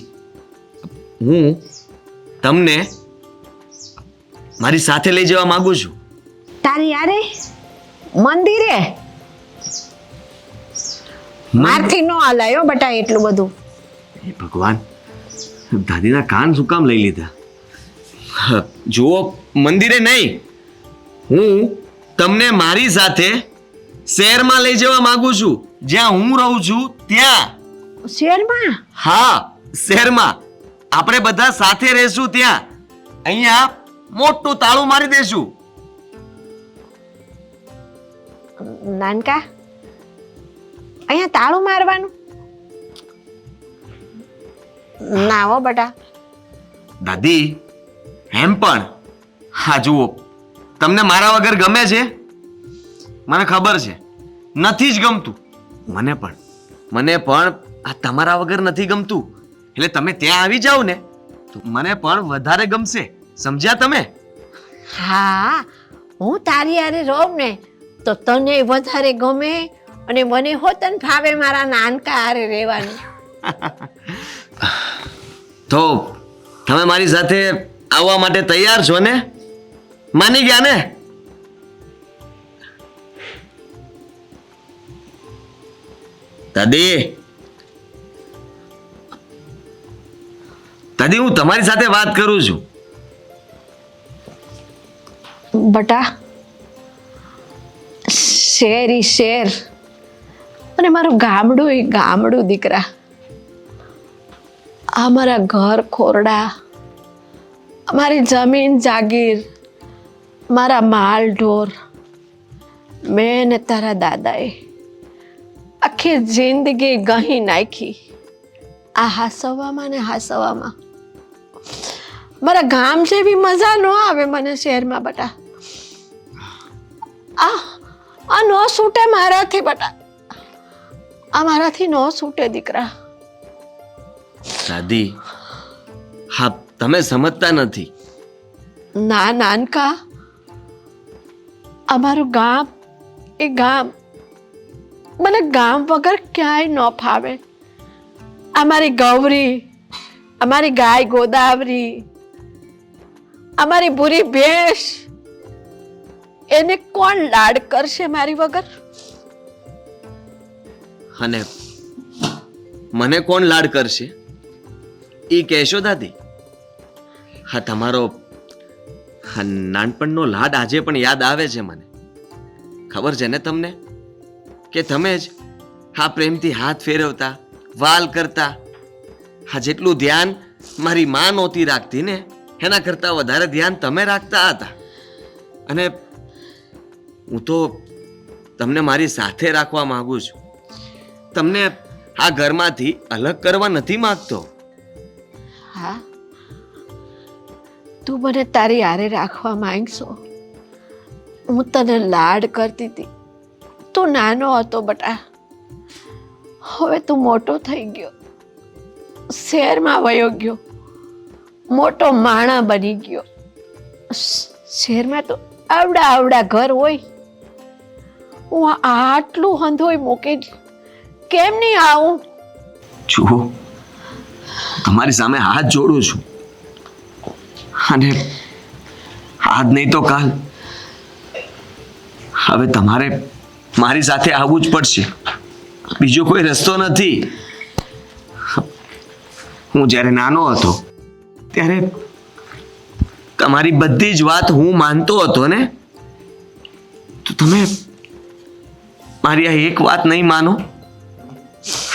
હું તમને મારી સાથે લઈ જવા માંગુ છું. તારી યારે મંદિરે મારથી નો હલાયો બટા એટલું બધું. હે ભગવાન, દાદીના કાન શું કામ લઈ લીધા? જુઓ, મંદિરે નહીં, હું તમને મારી સાથે શહેરમાં લઈ જવા માંગુ છું. જ્યાં હું રહું છું ત્યાં. શહેરમાં? હા, શહેરમાં. આપણે બધા સાથે રહેશું ત્યાં. અહીંયા મોટું તાળું મારી દેશું. નાનકા, અહીંયા તાળું મારવાનું ના હો બટા. દાદી, એમ પણ હા જુઓ, તમને મારા વગર ગમે છે? મને ખબર છે નથી જ ગમતું. મને પણ આ તમારા વગર નથી ગમતું. એટલે તમે ત્યાં આવી જાઓ ને તો મને પણ વધારે ગમશે. સમજ્યા તમે? હા, હું તારી હારે રહું ને તો તને વધારે ગમે અને મને હોતન ભાવે મારા નાનકા હારે રહેવાનું. તો તમે મારી સાથે આવવા માટે તૈયાર છો ને? માની ગયા ને? દાદી, દાદી, હું તમારી સાથે વાત કરું છું. બટા, શેર ઈ શેર અને મારું ગામડું ઈ ગામડું દીકરા. આ મારા ઘર ખોરડા, મારી જમીન જાગીર, મારા માલ ઢોર, મેં ને તારા દાદાએ આખી જિંદગી ગહી નાખી આ હાસવામાં ને હાસવામાં. મારા ગામ જેવી મજા ન આવે મને શહેરમાં બટા. આ ન છૂટે મારાથી બટા, આ મારાથી ન છૂટે દીકરા. દાદી, હા, તમે સમજતા નથી. ના નાનકા, અમારું ગામ એ ગામ મને ગામ વગર ક્યાંય ન ફાવે. અમારી ગૌરી, અમારી ગાય ગોદાવરી, અમારી ભૂરી ભેંસ, એને કોણ લાડ કરશે મારી વગર? અને મને કોણ લાડ કરશે એ કહેશો દાદી? હા, તમારો નાનપણનો લાડ આજે પણ યાદ આવે છે મને. ખબર છે ને તમને કે તમે જ હા પ્રેમથી હાથ ફેરવતા, વાલ કરતા. હા, જેટલું ધ્યાન મારી માં નહોતી રાખતી ને એના કરતા વધારે ધ્યાન તમે રાખતા હતા. અને હું તો તમને મારી સાથે રાખવા માંગુ છું. તમને આ ઘરમાંથી અલગ કરવા નથી માંગતો. હા, તું મને તારી હારે રાખવા માંગશો. હું તને લાડ કરતી હતી, તું નાનો હતો બટા. હવે તું મોટો થઈ ગયો, શહેરમાં વયો ગયો, મોટો માણા બની ગયો. શહેરમાં તો આવડા આવડા ઘર હોય, હું આટલું હંધોય મૂકી કેમ નહીં આવું? જુઓ, તમારી સામે હાથ જોડું છું અને આજ નહીં તો કાલ હવે તમારે મારી સાથે આવવું જ પડશે. બીજો કોઈ રસ્તો નથી. હું જ્યારે નાનો હતો ત્યારે તમારી બધી જ વાત હું માનતો હતો ને, તો તમે મારી આ એક વાત નહીં માનો?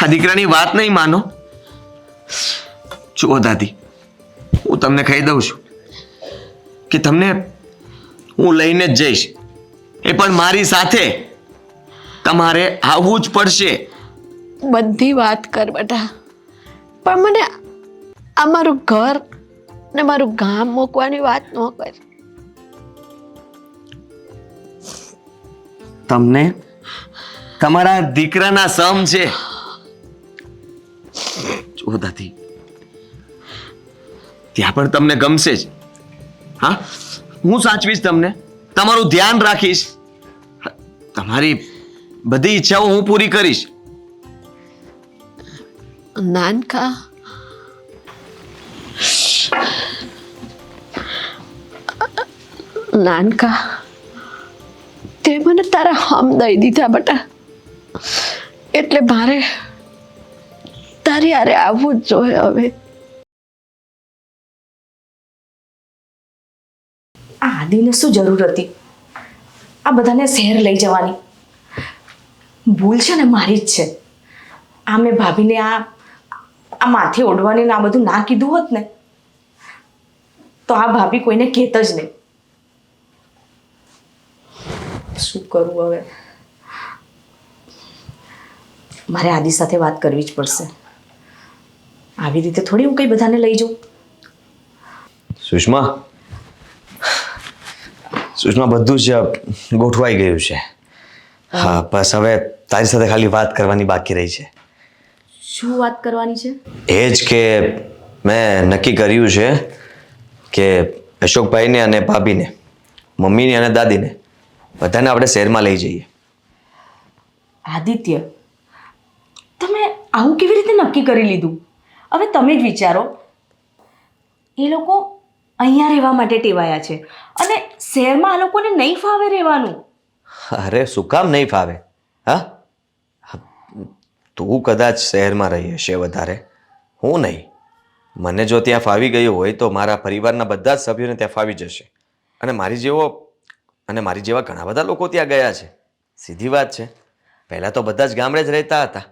આ દીકરાની વાત નહીં માનો? જુઓ દાદી, હું તમને કહી દઉં છું કે તમને હું લઈને જ જઈશ, એ પણ મારી સાથે. તમારે આવવું જ પડશે. બધી વાત કર બેટા, પણ મને આ મારું ઘર ને મારું ગામ મૂકવાની વાત ન કર. તમને તમારા દીકરાના સમ છે. જુઓ દાદી, ત્યાં પણ તમને ગમશે જ. હા, હું સાચવીશ તમને, તમારું ધ્યાન રાખીશ, તમારી બધી ઈચ્છાઓ હું પૂરી કરીશ. નાનકા, નાનકા, તે મને તારા હમ દઈ દીધા બટા, એટલે મારે તારી હારે આવવું જ જોઈએ હવે. આ આદિને શું જરૂર હતી આ બધાને શહેર લઈ જવાની? ભૂલ છે ને મારી જ છે. આ મેં ભાભીને આ માથે ઓઢવાની ને આ બધું ના કીધું હોત ને તો આ ભાભી કોઈને કહેત જ નહીં. શું કરું હવે? મારે આદિ સાથે વાત કરવી જ પડશે. આવી રીતે થોડી હું કઈ બધાને લઈ જાઉં. સુષ્મા, બધું જ ગોઠવાઈ ગયું છે. હા, બસ હવે તારી સાથે ખાલી વાત કરવાની બાકી રહી છે. શું વાત કરવાની છે? એ જ કે મેં નક્કી કર્યું છે કે અશોકભાઈને અને ભાભીને, મમ્મીને અને દાદીને બધાને આપણે શહેરમાં લઈ જઈએ. આદિત્ય, તમે આવું કેવી રીતે નક્કી કરી લીધું? હવે તમે જ વિચારો, એ લોકો અહીંયા રહેવા માટે ટેવાયા છે અને શહેરમાં આ લોકોને નહીં ફાવે રહેવાનું. અરે શું કામ નહીં ફાવે? હા, તું કદાચ શહેરમાં રહી હશે વધારે, હું નહીં. મને જો ત્યાં ફાવી ગયું હોય તો મારા પરિવારના બધા જ સભ્યોને ત્યાં ફાવી જશે. અને મારી જેવા ઘણા બધા લોકો ત્યાં ગયા છે. સીધી વાત છે. પહેલાં તો બધા જ ગામડે જ રહેતા હતા.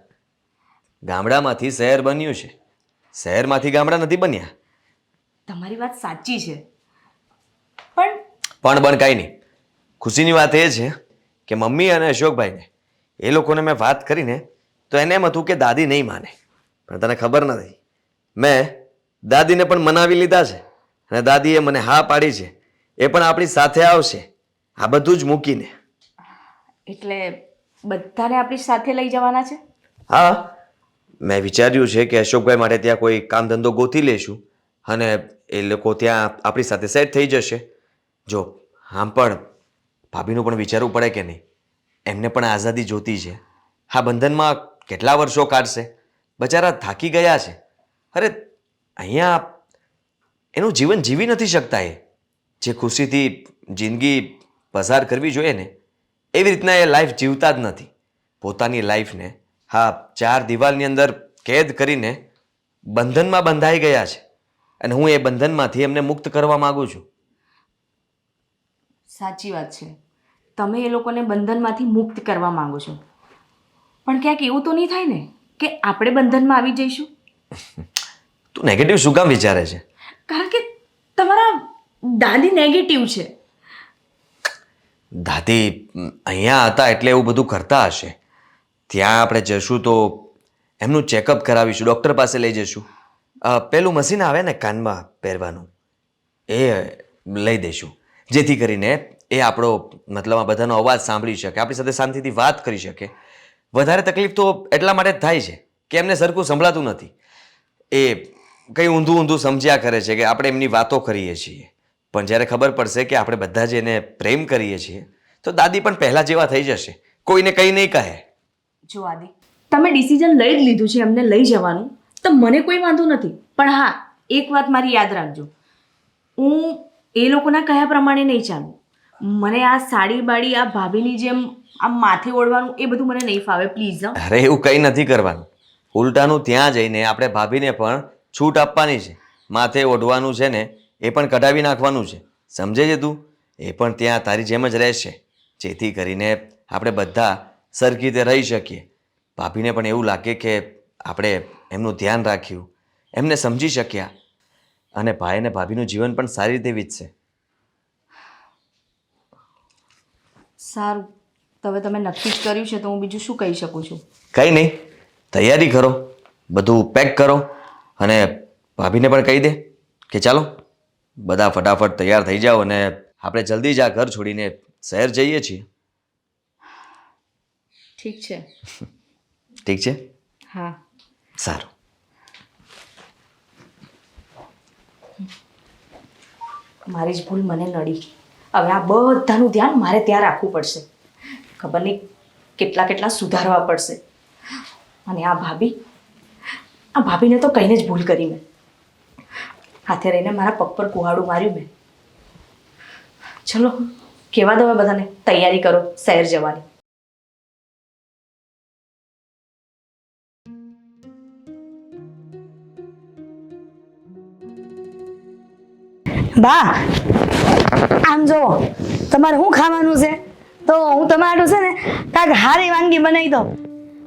ગામડામાંથી શહેર બન્યું છે, શહેરમાંથી ગામડા નથી બન્યા. તમારી વાત સાચી છે, પણ પણ કાંઈ નહીં. ખુશીની વાત એ છે કે મમ્મી અને અશોકભાઈને એ લોકોને મેં વાત કરીને તો એને એમ હતું કે દાદી નહીં માને. પણ તને ખબર નથી, મેં દાદીને પણ મનાવી લીધા છે અને દાદીએ મને હા પાડી છે. એ પણ આપણી સાથે આવશે, આ બધું જ મૂકીને. એટલે બધાને આપણી સાથે લઈ જવાના છે? હા, મેં વિચાર્યું છે કે અશોકભાઈ માટે ત્યાં કોઈ કામ ધંધો ગોતી લેશું અને એ લોકો ત્યાં આપણી સાથે સેટ થઈ જશે. જો આમ પણ ભાભીનું પણ વિચારવું પડે કે નહીં, એમને પણ આઝાદી જોતી છે. આ બંધનમાં કેટલા વર્ષો કાઢશે? બચારા થાકી ગયા છે. અરે અહીંયા એનું જીવન જીવી નથી શકતા. એ જે ખુશીથી જિંદગી પસાર કરવી જોઈએ ને એવી રીતના એ લાઈફ જીવતા જ નથી. પોતાની લાઈફને હા 4 દિવાલની અંદર કેદ કરીને બંધનમાં બંધાઈ ગયા છે અને હું એ બંધનમાંથી એમને મુક્ત કરવા માંગુ છું. સાચી વાત છે, તમે એ લોકોને બંધનમાંથી મુક્ત કરવા માંગો છો, પણ ક્યાંક એવું તો નહીં થાય ને કે આપણે બંધનમાં આવી જઈશું? તું નેગેટિવ શું કામ વિચારે છે? કારણ કે તમારા દાદી નેગેટિવ છે. દાદી અહીંયા હતા એટલે એવું બધું કરતા હશે. ત્યાં આપણે જશું તો એમનું ચેકઅપ કરાવીશું, ડૉક્ટર પાસે લઈ જઈશું. પેલું મશીન આવે ને કાનમાં પહેરવાનું, એ લઈ દઈશું, જેથી કરીને એ આપણો મતલબ આ બધાનો અવાજ સાંભળી શકે, આપણી સાથે શાંતિથી વાત કરી શકે. વધારે તકલીફ તો એટલા માટે જ થાય છે કે એમને સરખું સંભળાતું નથી. એ કંઈ ઊંધું સમજ્યા કરે છે કે આપણે એમની વાતો કરીએ છીએ, પણ જ્યારે ખબર પડશે કે આપણે બધા જ એને પ્રેમ કરીએ છીએ તો દાદી પણ પહેલાં જેવા થઈ જશે, કોઈને કંઈ નહીં કહે. જો આદિ, તમે ડિસિઝન લઈ જ લીધું છે એમને લઈ જવાનું, તો મને કોઈ વાંધો નથી. પણ હા, એક વાત મારી યાદ રાખજો, હું એ લોકોના કહ્યા પ્રમાણે નહીં ચાલું. મને આ સાડી બાડી આ ભાભીની જેમ આ માથે ઓળવાનું એ બધું મને નહીં ફાવે, પ્લીઝ. અરે એવું કંઈ નથી કરવાનું. ઉલટાનું ત્યાં જઈને આપણે ભાભીને પણ છૂટ આપવાની છે. માથે ઓઢવાનું છે ને એ પણ કઢાવી નાખવાનું છે, સમજે છે તું? એ પણ ત્યાં તારી જેમ જ રહેશે, જેથી કરીને આપણે બધા સરખી રીતે રહી શકીએ. ભાભીને પણ એવું લાગે કે આપણે એમનું ધ્યાન રાખ્યું, એમને સમજી શક્યા અને ભાઈ અને ભાભીનું જીવન પણ સારી રીતે વીતશે. સારું, તો હવે તમે નક્કી જ કર્યું છે તો હું બીજું શું કહી શકું છું? કંઈ નહીં, તૈયારી કરો, બધું પેક કરો અને ભાભીને પણ કહી દે કે ચાલો બધા ફટાફટ તૈયાર થઈ જાઓ અને આપણે જલ્દી જ આ ઘર છોડીને શહેર જઈએ છીએ. ઠીક છે. ઠીક છે? હા. સારું. મારી જ ભૂલ મને નડી. હવે આ બધાનું ધ્યાન મારે ત્યાં રાખવું પડશે. ખબર નહીં કેટલા સુધારવા પડશે. અને આ ભાભીને તો કહીને જ ભૂલ કરી મેં. હાથે રહીને મારા પગ પર કુહાડું માર્યું મેં. ચલો કહેવા દો બધાને તૈયારી કરો શહેર જવાની. બા, આમ જો તમારે શું ખાવાનું છે તો હું તમારું છે ને કાંઈક હારી વાનગી બનાવી દઉં.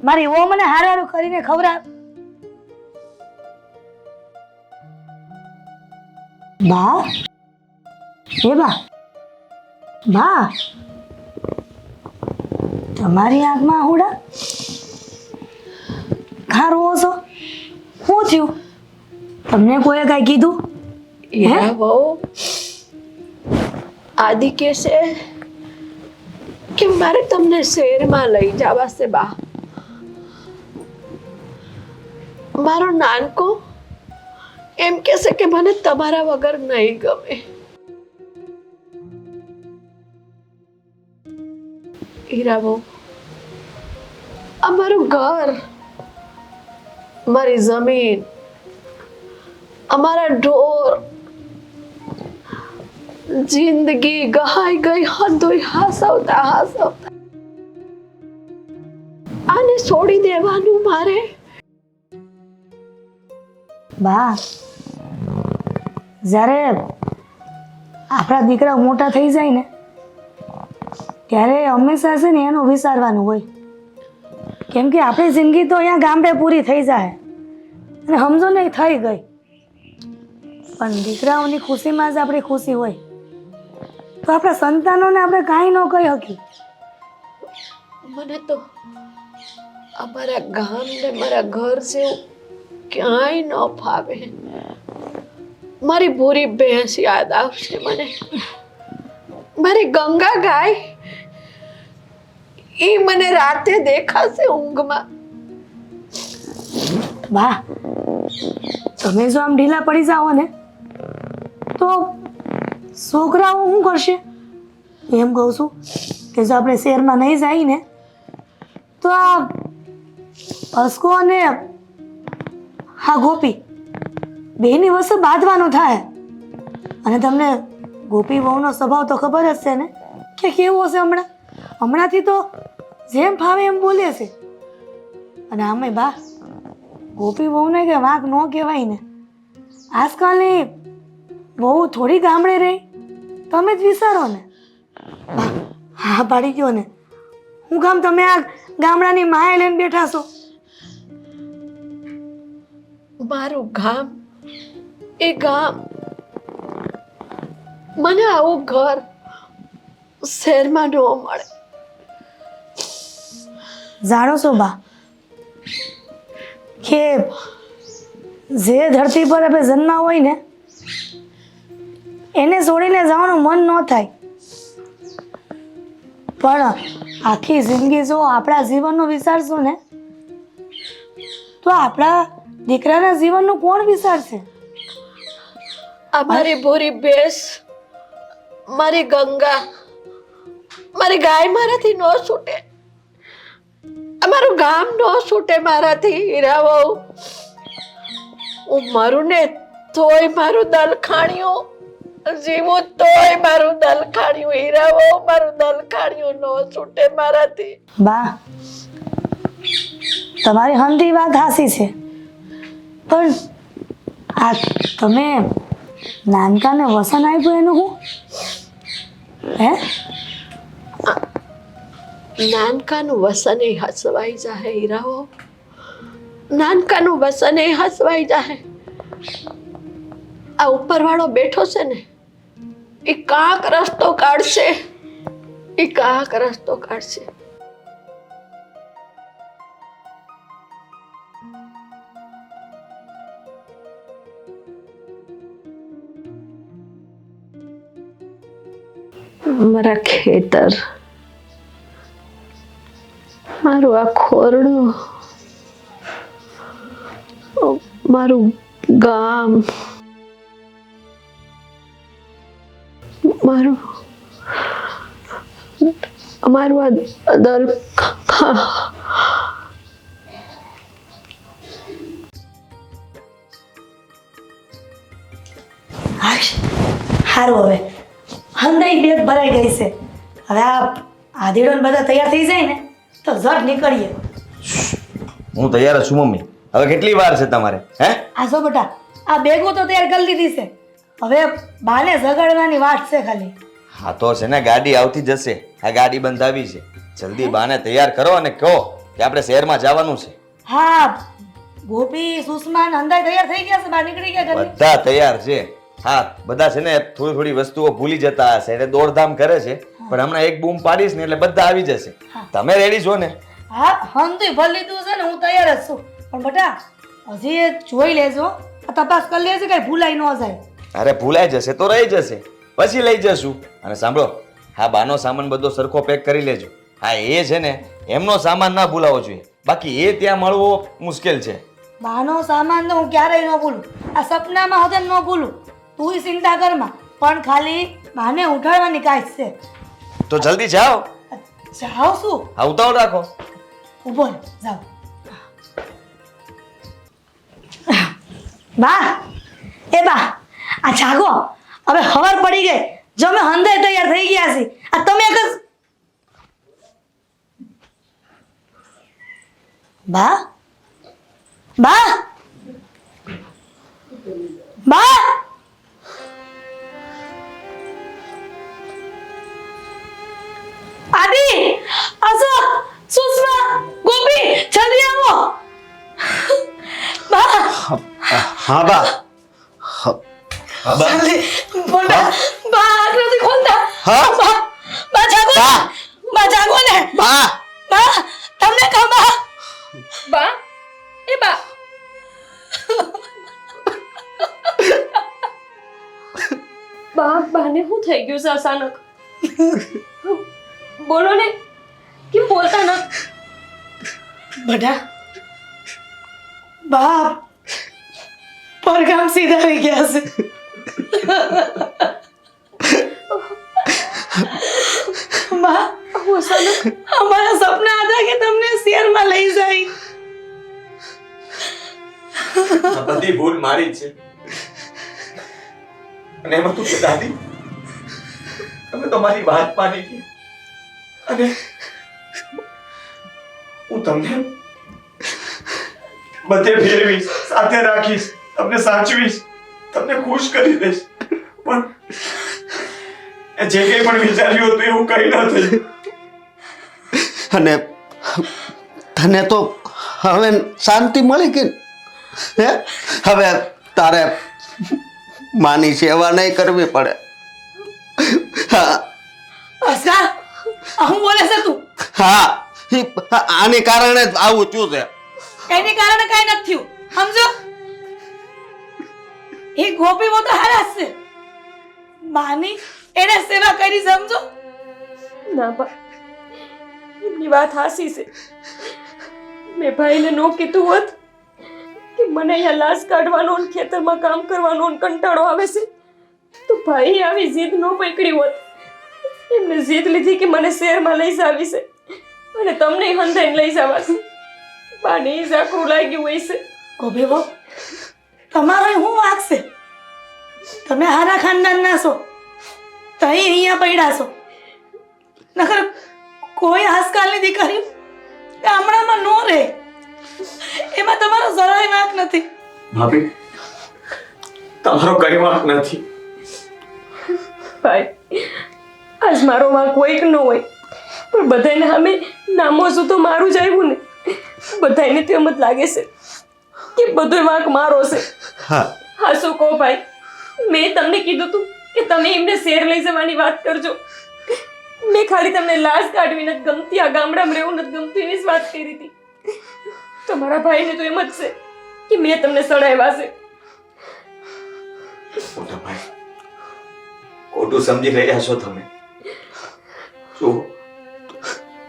મારી ઓ મને હારું કરીને ખવડાવ. બા, એ બા, તમારી આંખમાં હુડા ખારો છો, શું થયું? તમને કોઈએ કાંઈ કીધું? હીરા બહુ આદિ કે છે કે મારે તમને શહેરમાં લઈ જવા છે બા. મારો નાનકો એમ કે છે કે મને તમારા વગર નહીં ગમે. હીરા બહુ, અમારું ઘર, મારી જમીન, અમારા ઢોર, જિંદગી ગહાઈ ગઈ હંધોઈ હાસવતા હાસવતા આને છોડી દેવાનું મારે. બા જ્યારે આપણા દીકરા મોટા થઈ જાય ને ત્યારે હંમેશા છે ને એનું વિચારવાનું હોય, કેમ કે આપણી જિંદગી તો અહીંયા ગામડે પૂરી થઈ જાય અને સમજો ને થઈ ગઈ, પણ દીકરાઓની ખુશીમાં જ આપણી ખુશી હોય. તો આપણા સંતાનોને આપણે કાંઈ ન કહી શકીએ. મને તો અમારા ગામ ને મારા ઘર જેવું ક્યાંય ન ફાવે. મારી ભૂરી ભેંસ યાદ આવશે મને, મારી ગંગા ગાય એ મને રાતે દેખાશે ઊંઘમાં. વાહ, તમે જો આમ ઢીલા પડી જાઓ ને તો છોકરાઓ શું કરશે? એમ કહું છું કે જો આપણે શહેરમાં નહીં જાય ને તો આ અસ્કો અને હા ગોપી બેની વસ્તુ બાંધવાનું થાય. અને તમને ગોપી વહુનો સ્વભાવ તો ખબર જ છે ને કે કેવો છે. હમણાંથી તો જેમ ફાવે એમ બોલે છે. અને આમે બા ગોપી વહુને કે વાંક ન કહેવાય ને. આજકાલની બહુ થોડી ગામડે રહી, તમે જ વિચારો ને. હા પાડી ગયો ને, હું કામ તમે આ ગામડાની માયા લઈને બેઠા છો? મારું ગામ એ ગામ, મને આવું ઘર શહેરમાં ન મળે. જાણો છો બા કે જે ધરતી પર આપણે જન્મા હોય ને એને છોડીને જવાનું મન ન થાય, પણ આખી જિંદગી જો આપણા જીવનનું વિચારશો ને તો આપણા દીકરાના જીવનનું કોણ વિચારશે? આ મારી ભૂરી ભેંસ, મારી ગંગા, મારી ગાય મારાથી ન છૂટે. અમારું ગામ ન છૂટે મારાથી. હીરાવો હું મરું ને તોય મારું દલ ખાણ્યું, જીવું તોય મારું દલ ખાણ્યું. હીરાવો મારું દલ ખાણ્યું ન છૂટે મારાથી. બા તમારી હંધી વાત હાસી છે, પણ આ તમે નાનકાને વસન આપ્યું એનું હું હે? નાનકાનું વસન એ હસવાઈ જાહે. હીરાઓ નાનકાનું વસન એ હસવાઈ જાહે. આ ઉપરવાળો બેઠો છે ને એ કાંક રસ્તો કાઢશે, એ કાંક રસ્તો કાઢશે. મારા ખેતર, મારું આ ખોરડું, મારું ગામ, મારું આ દલ. સારું, હવે હંધાઈ બેગ ભરાઈ ગઈ છે. હવે આ આધેડો ને બધા તૈયાર થઈ જાય ને તો ઝટ નીકળીએ. હું તૈયાર જ છું મમ્મી. હવે કેટલી વાર છે તમારે? હે આ જો બેટા, આ બેગો તો તૈયાર કરી લીધી છે, હવે બાને જગાડવાની વાત છે ખાલી. હા તો છે ને, ગાડી આવતી જશે. આ ગાડી બંધાવી છે. જલ્દી બાને તૈયાર કરો અને કહો કે આપણે શહેરમાં જવાનું છે. હા, ગોપી, સુષ્મા ને હંધાઈ તૈયાર થઈ ગયા છે, બહાર નીકળી ગયા ઘરની. બધા તૈયાર છે. હા, બધા છે ને થોડી થોડી વસ્તુઓ ભૂલી જતા હશે એટલે દોડધામ કરે છે, પણ હમણાં એક બૂમ પાડીશ ને એટલે બધા આવી જશે. તમે રેડી છો ને? હા, હંધુય ભરી લીધું છે ને, હું તૈયાર જ છું. પણ બેટા હજી એ જોઈ લેજો, આ તપાસ કરી લેજો કઈ ભૂલાઈ ન જાય. અરે ભૂલાઈ જશે તો રહી જશે, પછી લઈ જશું. અને સાંભળો, હા બાનો સામાન બધો સરખો પેક કરી લેજો. હા એ છે ને એમનો સામાન ના ભૂલાવો જોઈએ, બાકી એ ત્યાં મળવો મુશ્કેલ છે. બાનો સામાન તો હું ક્યારેય ન ભૂલું, આ સપનામાં હતા ન ભૂલું. તું ચિંતા કરમાં, પણ ખાલી બાને ઉઠાડવાની કાંઈ છે. તો જલ્દી જાઓ. જાઓ શું? હા ઉતાવળ રાખો. ઉભો રહો, જાઓ. બા, એ બા, આ જાગો, હવે ખબર પડી ગઈ. જો અમે હંધાઈ તૈયાર થઈ ગયા છીએ આ તમે એક જ બા બા બા આદિ અશોક સુષ્મા ગોપી જલ્દી આવો બા હા બા જલ્દી બોલા બા આંખ નથી ખોલતા હા? બા બા જાગો ને. બા. બા જાગો ને બા બા તમને કહો બા બા એ બા બાને શું થઈ ગયું છે અચાનક? બોલો ને, કેમ બોલતા ન? બટા બા પરગામ સીધા આવી ગયા છે બા હું અચાનક અમારા સપના હતા કે તમને શહેરમાં લઈ જાય આ બધી ભૂલ મારી જ છે. અને એમાં તું કે દાદી તમે તો મારી વાત માની ગઈ અને હું તમને બધે ફેરવીશ, સાથે રાખીશ, તમને સાચવીશ, તમને ખુશ કરી દઈશ, પણ એ જે કંઈ પણ વિચાર્યું હતું એવું કંઈ ન થયું. અને તને તો હવે શાંતિ મળી કે હે? હવે તારે માની સેવા નહીં કરવી પડે. હા અસરા હું બોલે છે તું હા આને કારણે જ આવું થયું છે. એની કારણે કઈ નથી થયું સમજો એ ગોપી મો તો હારા છે માની એને સેવા કરી સમજો ના બા, એમની વાત હાસી છે. મેં ભાઈને નો કીધું હોત કે મને અહીંયા લાશ કાઢવાનો અને ખેતરમાં કામ કરવાનો અને કંટાળો આવે છે, તો ભાઈ આવી જીદ નો પકડી હોત. એમને જીદ લીધી કે મને શહેરમાં લઈ જાવી છે અને તમને હંધાઈને લઈ જવાશે. બાને ઈ ઝાકરું લાગ્યું હોય છે. ગોપી બહુ તમારો શું વાંક છે? તમે હારા ખાનદાનના છો તો અહીંયા પડ્યા છો નખર કોઈ આજકાલની દીકરી ગામડામાં નો રહે એમાં તમારો જરાય વાંક નથી ભાભી તમારો કઈ વાંક નથી. ભાઈ, આજ મારો વાંક હોય કે ન હોય, પણ બધાને સામે નામો શું તો મારું જ આવ્યું ને. બધાને તો એમ જ લાગે છે કે બધો વાંક મારો છે. હા હા શું કહો ભાઈ, મેં તમને કીધું તું કે તમે એમને શેર લઈ જવાની વાત કરજો. મેં ખાલી તમને લાશ કાઢવી નથી ગમતી, આ ગામડામાં રહેવું નથી ગમતું એની જ વાત કરી હતી. તમારા ભાઈને તો એમ જ છે કે મેં તમને સડાવ્યા છે. મોટા ભાઈ ખોટું સમજી રહ્યા છો તમે. જો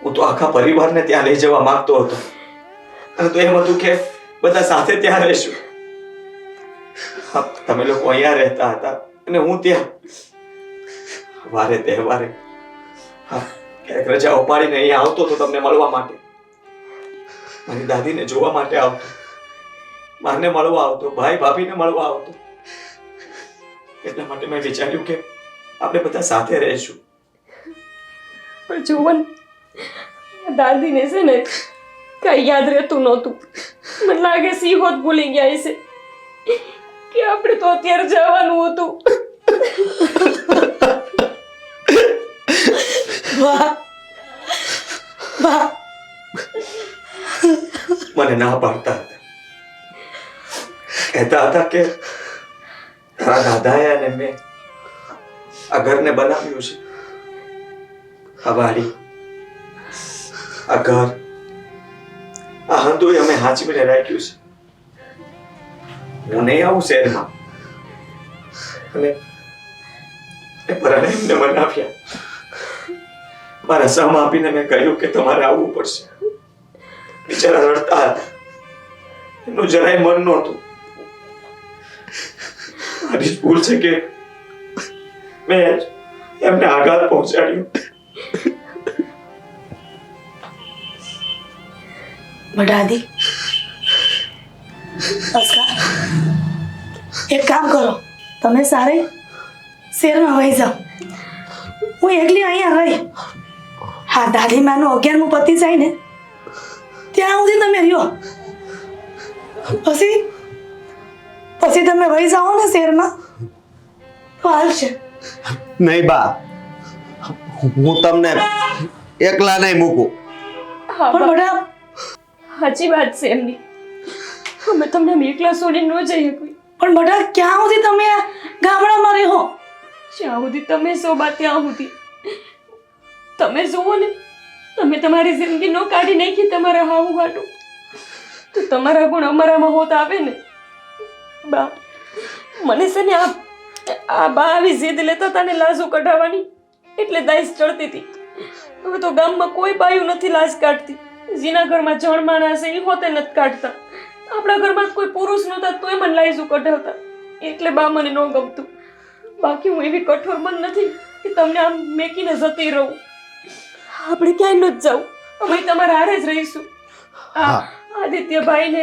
હું તો આખા પરિવારને ત્યાં લઈ જવા માંગતો હતો અને તો એમ હતું કે બધા સાથે ત્યાં રહીશું. હા, તમે લોકો અહીંયા રહેતા હતા અને હું ત્યાં વારે તહેવારે ક્યારેક રજાઓ પાડીને અહીંયા આવતો તો તમને મળવા માટે, મારી દાદીને જોવા માટે આવતો, મારને મળવા આવતો, ભાઈ ભાભીને મળવા આવતો. એટલા માટે મેં વિચાર્યું કે આપણે બધા સાથે રહીશું. પણ જોવન દાદીને છે ને કઈ યાદ રહેતું નહોતું. મને લાગે છે ઈ હોત ભૂલી ગયા છે કે આપણે તો અત્યારે જવાનું હતું. વાહ વાહ મને ના પાડતા હતા, કહેતા હતા કે તારા દાદાએ અને મેં આ ઘરને બનાવ્યું છે, આ વાડી, આ ઘર, આ હંધુય અમે હાચવીને રાખ્યું છે. હું નહીં આવું શહેરમાં અને એ પરાણે એમને મનાવ્યા. મારા સમ આપીને મેં કહ્યું કે તમારે આવવું પડશે. બિચારા રડતા હતા, એમનું જરાય મન નહોતું. મારી જ ભૂલ છે કે મેં એમને આઘાત પહોંચાડ્યો. બટાદી અસરા એક કામ કરો, તમે સારે શેરમાં વહી જાઓ હું એકલી અહીંયા રહી. હા, દાદીમાનું 11મું પતિ જાય ને ત્યાં સુધી તમે રહ્યો. પછી તમે વહી જાઓ ને શહેરમાં તો હાલશે. નહીં બા, હું તમને એકલા નહીં મૂકું. હા પણ બા, બેટા સાચી વાત છે એમની. અમે તમને એકલા છોડીને ન જઈ શકવી. પણ બેટા ક્યાં સુધી તમે આ ગામડામાં રહો? જ્યાં સુધી તમે સો બા ત્યાં સુધી. તમે જુઓ ને, તમે તમારી જિંદગી નો કાઢી નાખી તમારા હાવું હાટું, તો તમારા ગુણ અમારામાં હોત આવે ને. બા, મને છે ને આ બા આવી જીદ લેતા હતા ને લાજો કઢાવવાની, એટલે દાઈસ ચડતી હતી. હવે તો ગામમાં કોઈ બાયું નથી લાજ કાઢતી. જેના ઘરમાં જણ માણસ એ હોતે નથી કાઢતા. આપણા ઘરમાં કોઈ પુરુષ નહોતા તોય મને લાઈઝું કઢાવતા. એટલે બા મને ન ગમતું. બાકી હું એવી કઠોર મન નથી કે તમને આમ મેકીને જતી રહું. આપણે ક્યાંય ન જાઉં, અમે તમારા હારે જ રહીશું. આદિત્યભાઈ ને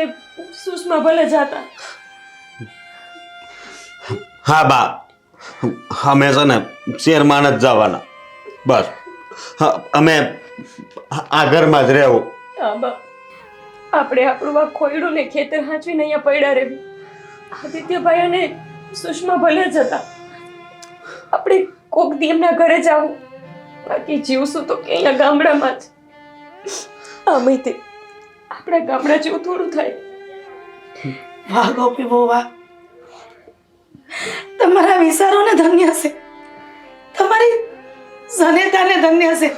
સુષ્મા ભલે જાતા. હા બા, અમે છે ને શેરમાં જ જવાના. બસ અમે આ ઘરમાં જ રહેવું. હા બા, આપણે આપણું આ ખોયડું ને ખેતર હાંચવીને અહીંયા પડ્યા રહેવું. આદિત્યભાઈ અને સુષ્મા ભલે જ હતા. આપણે કોક દી એમના ઘરે જાવું. બાકી જીવશું તો કે અહીંયા ગામડામાં જ. આમે તે આપણા ગામડા જેવું થોડું થાય. વાહ ગોપી બહુ વાહ, તમારા વિચારોને ધન્ય છે, તમારી જનેતાને ધન્ય છે,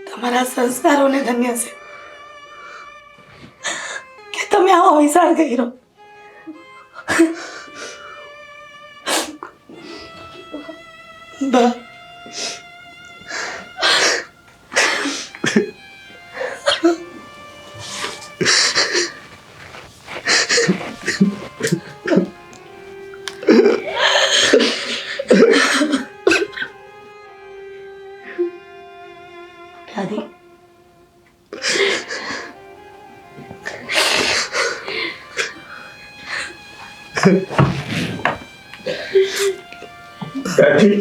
તમારા સંસ્કારોને ધન્ય છે કે તમે આવો વિચાર કર્યો. બા દાદી, દાદી